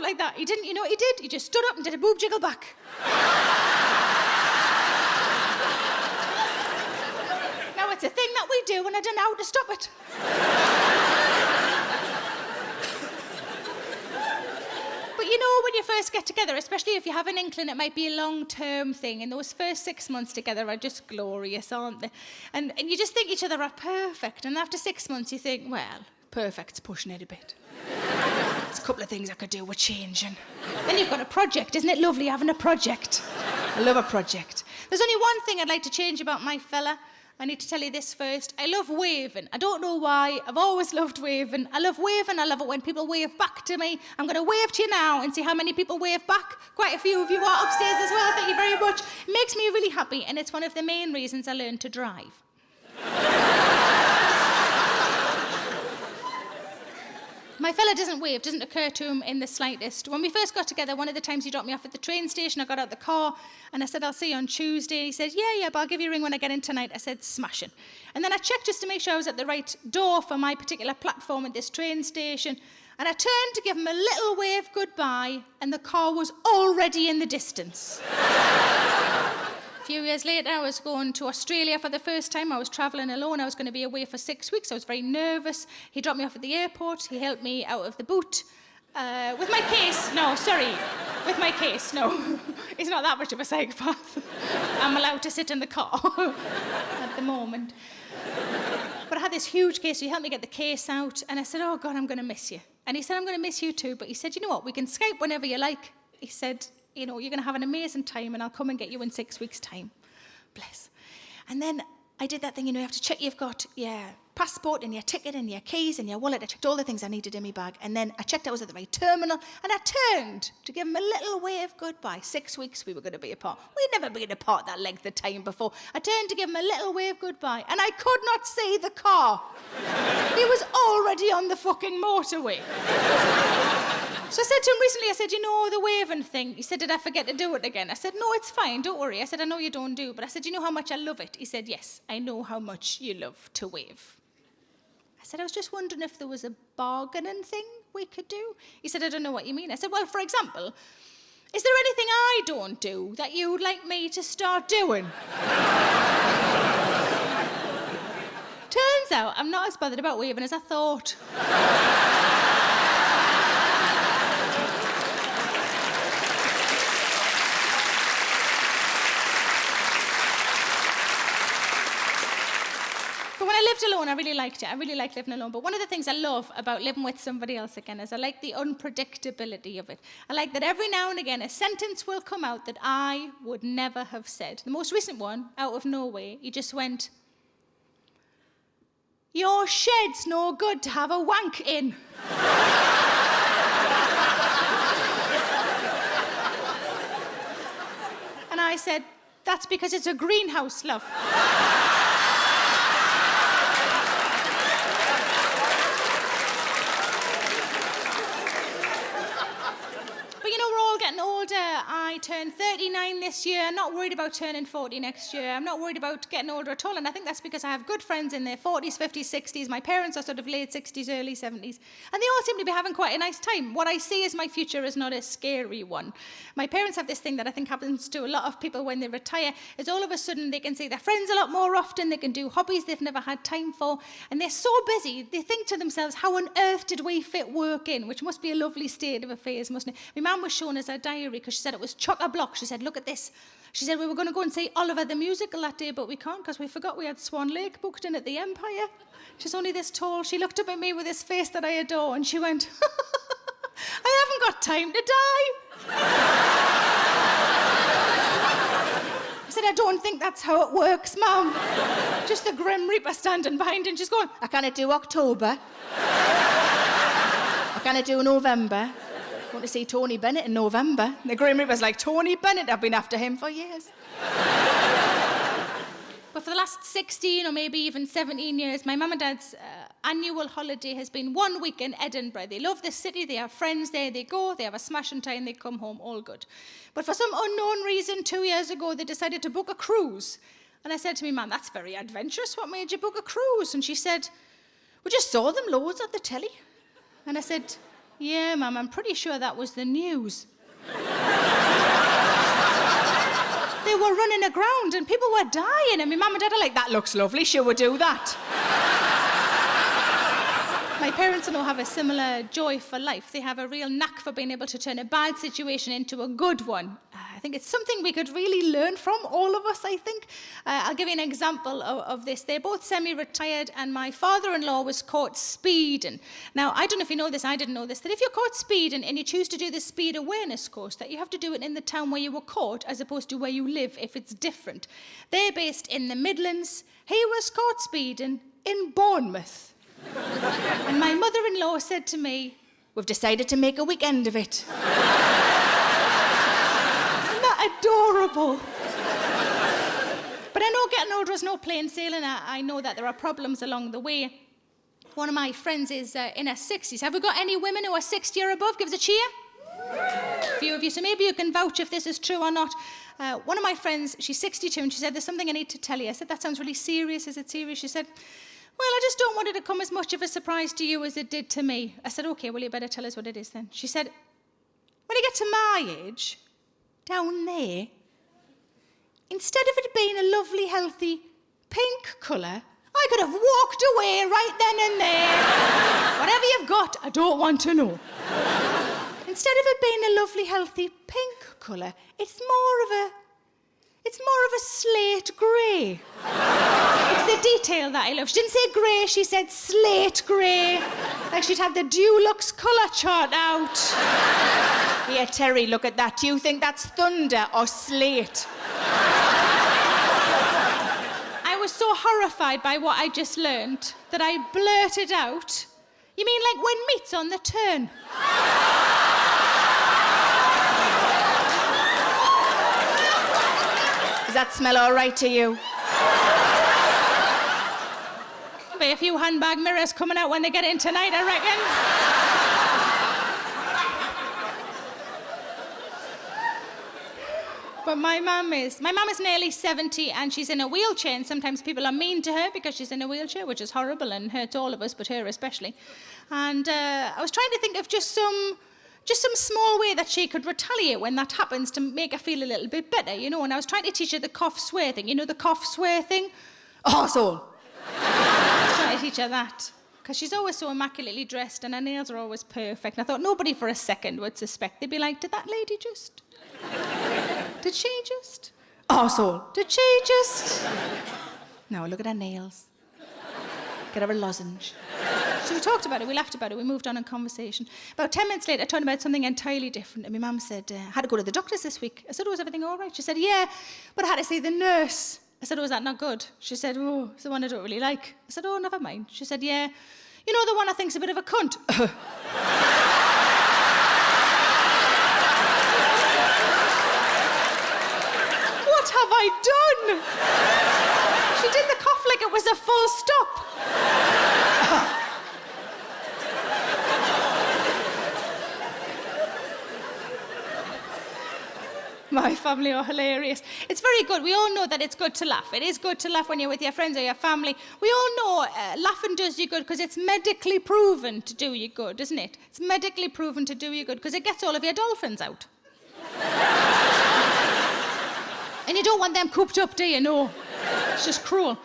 like that. He didn't, you know what he did? He just stood up and did a boob jiggle back. Now it's a thing that we do and I don't know how to stop it. But you know, when you first get together, especially if you have an inkling it might be a long-term thing, and those first 6 months together are just glorious, aren't they? And you just think each other are perfect, and after 6 months you think, well, perfect's pushing it a bit. There's a couple of things I could do with changing. Then you've got a project. Isn't it lovely having a project? I love a project. There's only one thing I'd like to change about my fella. I need to tell you this first. I love waving. I don't know why. I've always loved waving. I love waving. I love it when people wave back to me. I'm going to wave to you now and see how many people wave back. Quite a few of you are upstairs as well. Thank you very much. It makes me really happy, and it's one of the main reasons I learned to drive. My fella doesn't wave, doesn't occur to him in the slightest. When we first got together, one of the times he dropped me off at the train station, I got out the car and I said, I'll see you on Tuesday. He said, yeah, but I'll give you a ring when I get in tonight. I said, smashing. And then I checked just to make sure I was at the right door for my particular platform at this train station. And I turned to give him a little wave goodbye, and the car was already in the distance. A few years later, I was going to Australia for the first time. I was travelling alone. I was going to be away for 6 weeks. I was very nervous. He dropped me off at the airport. He helped me out of the boot with my case. No, sorry. With my case, no. He's not that much of a psychopath. I'm allowed to sit in the car at the moment. But I had this huge case, so he helped me get the case out. And I said, oh, God, I'm going to miss you. And he said, I'm going to miss you too. But he said, you know what, we can Skype whenever you like. He said, you know, you're going to have an amazing time and I'll come and get you in 6 weeks' time. Bless. And then I did that thing, you know, you have to check you've got, passport and your ticket and your keys and your wallet. I checked all the things I needed in my bag. And then I checked I was at the right terminal. And I turned to give him a little wave goodbye. 6 weeks we were going to be apart. We'd never been apart that length of time before. I turned to give him a little wave goodbye. And I could not see the car. He was already on the fucking motorway. So I said to him recently, I said, you know, the waving thing. He said, did I forget to do it again? I said, no, it's fine, don't worry. I said, I know you don't do, but I said, you know how much I love it? He said, yes, I know how much you love to wave. I said, I was just wondering if there was a bargaining thing we could do. He said, I don't know what you mean. I said, well, for example, is there anything I don't do that you'd like me to start doing? Turns out I'm not as bothered about waving as I thought. But when I lived alone, I really liked it. I really liked living alone. But one of the things I love about living with somebody else again is I like the unpredictability of it. I like that every now and again a sentence will come out that I would never have said. The most recent one, out of nowhere, he just went, your shed's no good to have a wank in. And I said, that's because it's a greenhouse, love. Getting older. I turned 39 this year. I'm not worried about turning 40 next year. I'm not worried about getting older at all. And I think that's because I have good friends in their 40s, 50s, 60s. My parents are sort of late 60s, early 70s. And they all seem to be having quite a nice time. What I see as my future is not a scary one. My parents have this thing that I think happens to a lot of people when they retire. Is all of a sudden they can see their friends a lot more often. They can do hobbies they've never had time for. And they're so busy, they think to themselves, how on earth did we fit work in? Which must be a lovely state of affairs, mustn't it? My mum was showing us her diary because she said it was chock-a-block. She said, look at this. She said we were going to go and see Oliver the musical that day, but we can't because we forgot we had Swan Lake booked in at the Empire. She's only this tall. She looked up at me with this face that I adore and she went, I haven't got time to die. I said, I don't think that's how it works, Mum. Just the Grim Reaper standing behind and she's going, I can't do October. I can't do November. I want to see Tony Bennett in November. The Grim Reaper's like, Tony Bennett, I've been after him for years. But for the last 16 or maybe even 17 years, my mum and dad's annual holiday has been 1 week in Edinburgh. They love this city, they have friends there, they go, they have a smashing time, they come home, all good. But for some unknown reason, 2 years ago, they decided to book a cruise. And I said to me, Mum, that's very adventurous. What made you book a cruise? And she said, we just saw them loads on the telly. And I said, yeah, Mum, I'm pretty sure that was the news. They were running aground and people were dying. And my mum and dad are like, that looks lovely, sure we'll do that. My parents and all have a similar joy for life. They have a real knack for being able to turn a bad situation into a good one. I think it's something we could really learn from, all of us, I think. I'll give you an example of this. They're both semi-retired, and my father-in-law was caught speeding. Now, I don't know if you know this, I didn't know this, that if you're caught speeding and you choose to do the speed awareness course, that you have to do it in the town where you were caught as opposed to where you live, if it's different. They're based in the Midlands. He was caught speeding in Bournemouth. And my mother-in-law said to me, we've decided to make a weekend of it. Isn't that adorable? But I know getting older is no plain sailing. I know that there are problems along the way. One of my friends is in her 60s. Have we got any women who are 60 or above? Give us a cheer. A few of you, so maybe you can vouch if this is true or not. One of my friends, she's 62, and she said, there's something I need to tell you. I said, that sounds really serious. Is it serious? She said, well, I just don't want it to come as much of a surprise to you as it did to me. I said, OK, well, you better tell us what it is then. She said, when you get to my age, down there, instead of it being a lovely, healthy pink colour, I could have walked away right then and there. Whatever you've got, I don't want to know. Instead of it being a lovely, healthy pink colour, it's more of a slate grey. It's the detail that I love. She didn't say grey, she said slate grey. Like she'd had the Dulux colour chart out. Here, Terry, look at that. Do you think that's thunder or slate? I was so horrified by what I just learned that I blurted out, "You mean like when meat's on the turn?" Does that smell all right to you? Be a few handbag mirrors coming out when they get in tonight, I reckon. But my mum is nearly 70 and she's in a wheelchair, and sometimes people are mean to her because she's in a wheelchair, which is horrible and hurts all of us, but her especially. And I was trying to think of just some small way that she could retaliate when that happens to make her feel a little bit better, you know. And I was trying to teach her the cough swear thing. You know the cough swear thing? Arsehole. I was trying to teach her that. Because she's always so immaculately dressed and her nails are always perfect. And I thought nobody for a second would suspect. They'd be like, did that lady just? Did she just? Arsehole. Did she just? No, look at her nails. Get her a lozenge. So we talked about it, we laughed about it, we moved on in conversation. About 10 minutes later, I told her about something entirely different. And my mum said, I had to go to the doctors this week. I said, oh, is everything all right? She said, yeah, but I had to see the nurse. I said, oh, is that not good? She said, oh, it's the one I don't really like. I said, oh, never mind. She said, yeah, you know the one I think's a bit of a cunt. What have I done? She did the cough like it was a full stop. My family are hilarious. It's very good. We all know that it's good to laugh. It is good to laugh when you're with your friends or your family. We all know laughing does you good because it's medically proven to do you good, isn't it? It's medically proven to do you good because it gets all of your dolphins out. And you don't want them cooped up, do you? No. It's just cruel.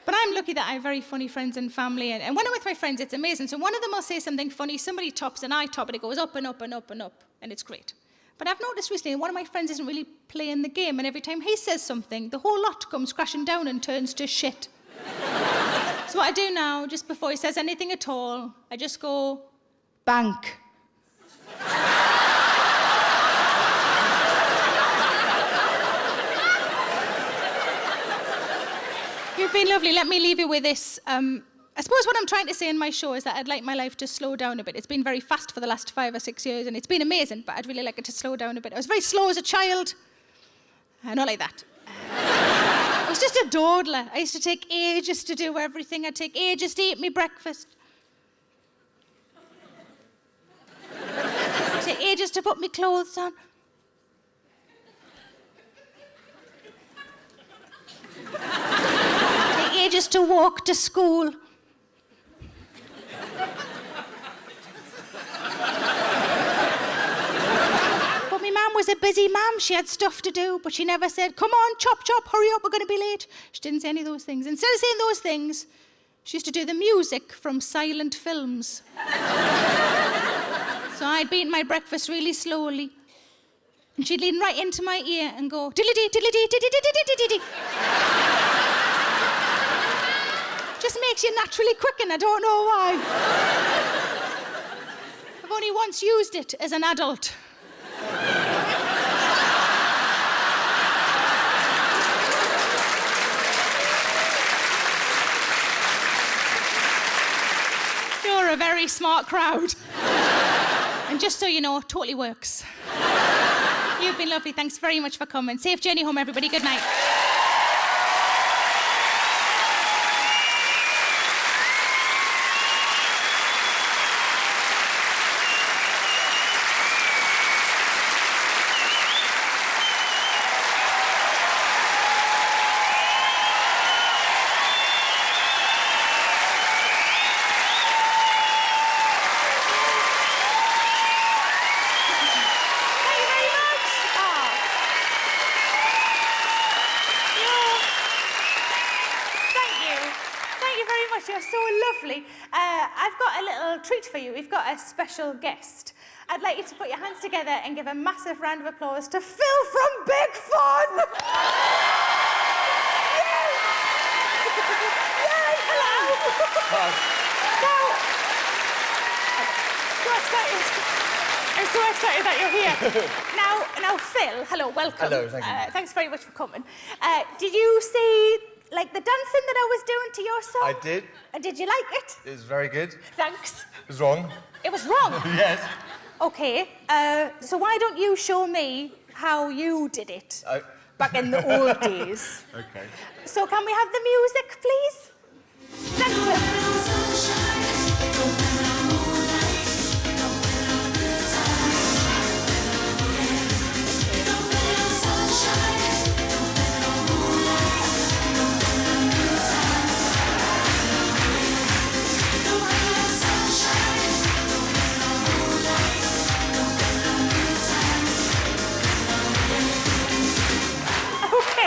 But I'm lucky that I have very funny friends and family. And when I'm with my friends, it's amazing. So one of them will say something funny, somebody tops and I top it. It goes up and up and up and up. And it's great. But I've noticed recently one of my friends isn't really playing the game. And every time he says something, the whole lot comes crashing down and turns to shit. So what I do now, just before he says anything at all, I just go, bank. You've been lovely. Let me leave you with this. I suppose what I'm trying to say in my show is that I'd like my life to slow down a bit. It's been very fast for the last 5 or 6 years, and it's been amazing, but I'd really like it to slow down a bit. I was very slow as a child. Not like that. I was just a dawdler. I used to take ages to do everything. I'd take ages to eat me breakfast. I'd take ages to put me clothes on. Ages to walk to school. But my mum was a busy mum. She had stuff to do, but she never said, come on, chop, chop, hurry up, we're going to be late. She didn't say any of those things. Instead of saying those things, she used to do the music from silent films. So I'd be eating my breakfast really slowly, and she'd lean right into my ear and go, diddly-dee, diddly-dee, diddly-dee-dee-dee-dee-dee. Just makes you naturally quicken, I don't know why. I've only once used it as an adult. You're a very smart crowd. And just so you know, it totally works. You've been lovely, thanks very much for coming. Safe journey home, everybody, good night. I've got a little treat for you. We've got a special guest. I'd like you to put your hands together and give a massive round of applause to Phil from Big Fun! Yay! Yay! Hello! I'm so excited that you're here. Now, Phil, hello, welcome. Hello, thank you. Thanks very much for coming. Did you see like the dancing that I was doing to your song? I did. And did you like it? It was very good. Thanks. It was wrong. It was wrong? Yes. Okay, so why don't you show me how you did it back in the old days? Okay. So can we have the music, please? Thank you.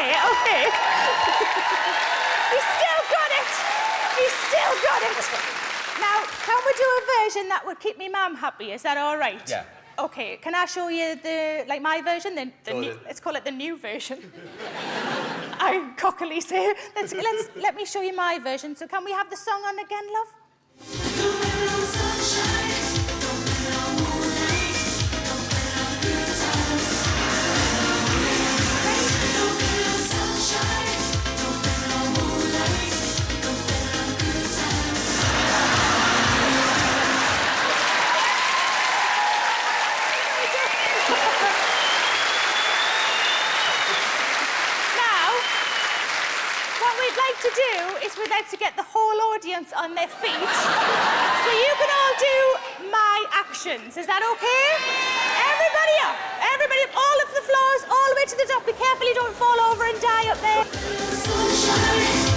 Okay. You still got it. You still got it. Now, can we do a version that would keep me mum happy? Is that all right? Yeah. Okay, can I show you my version? The Go new, on then. let's call it the new version. I cockily say, let me show you my version. So can we have the song on again, love? To do is we'd like to get the whole audience on their feet so you can all do my actions. Is that okay? Everybody up, all of the floors, all the way to the top. Be careful you don't fall over and die up there.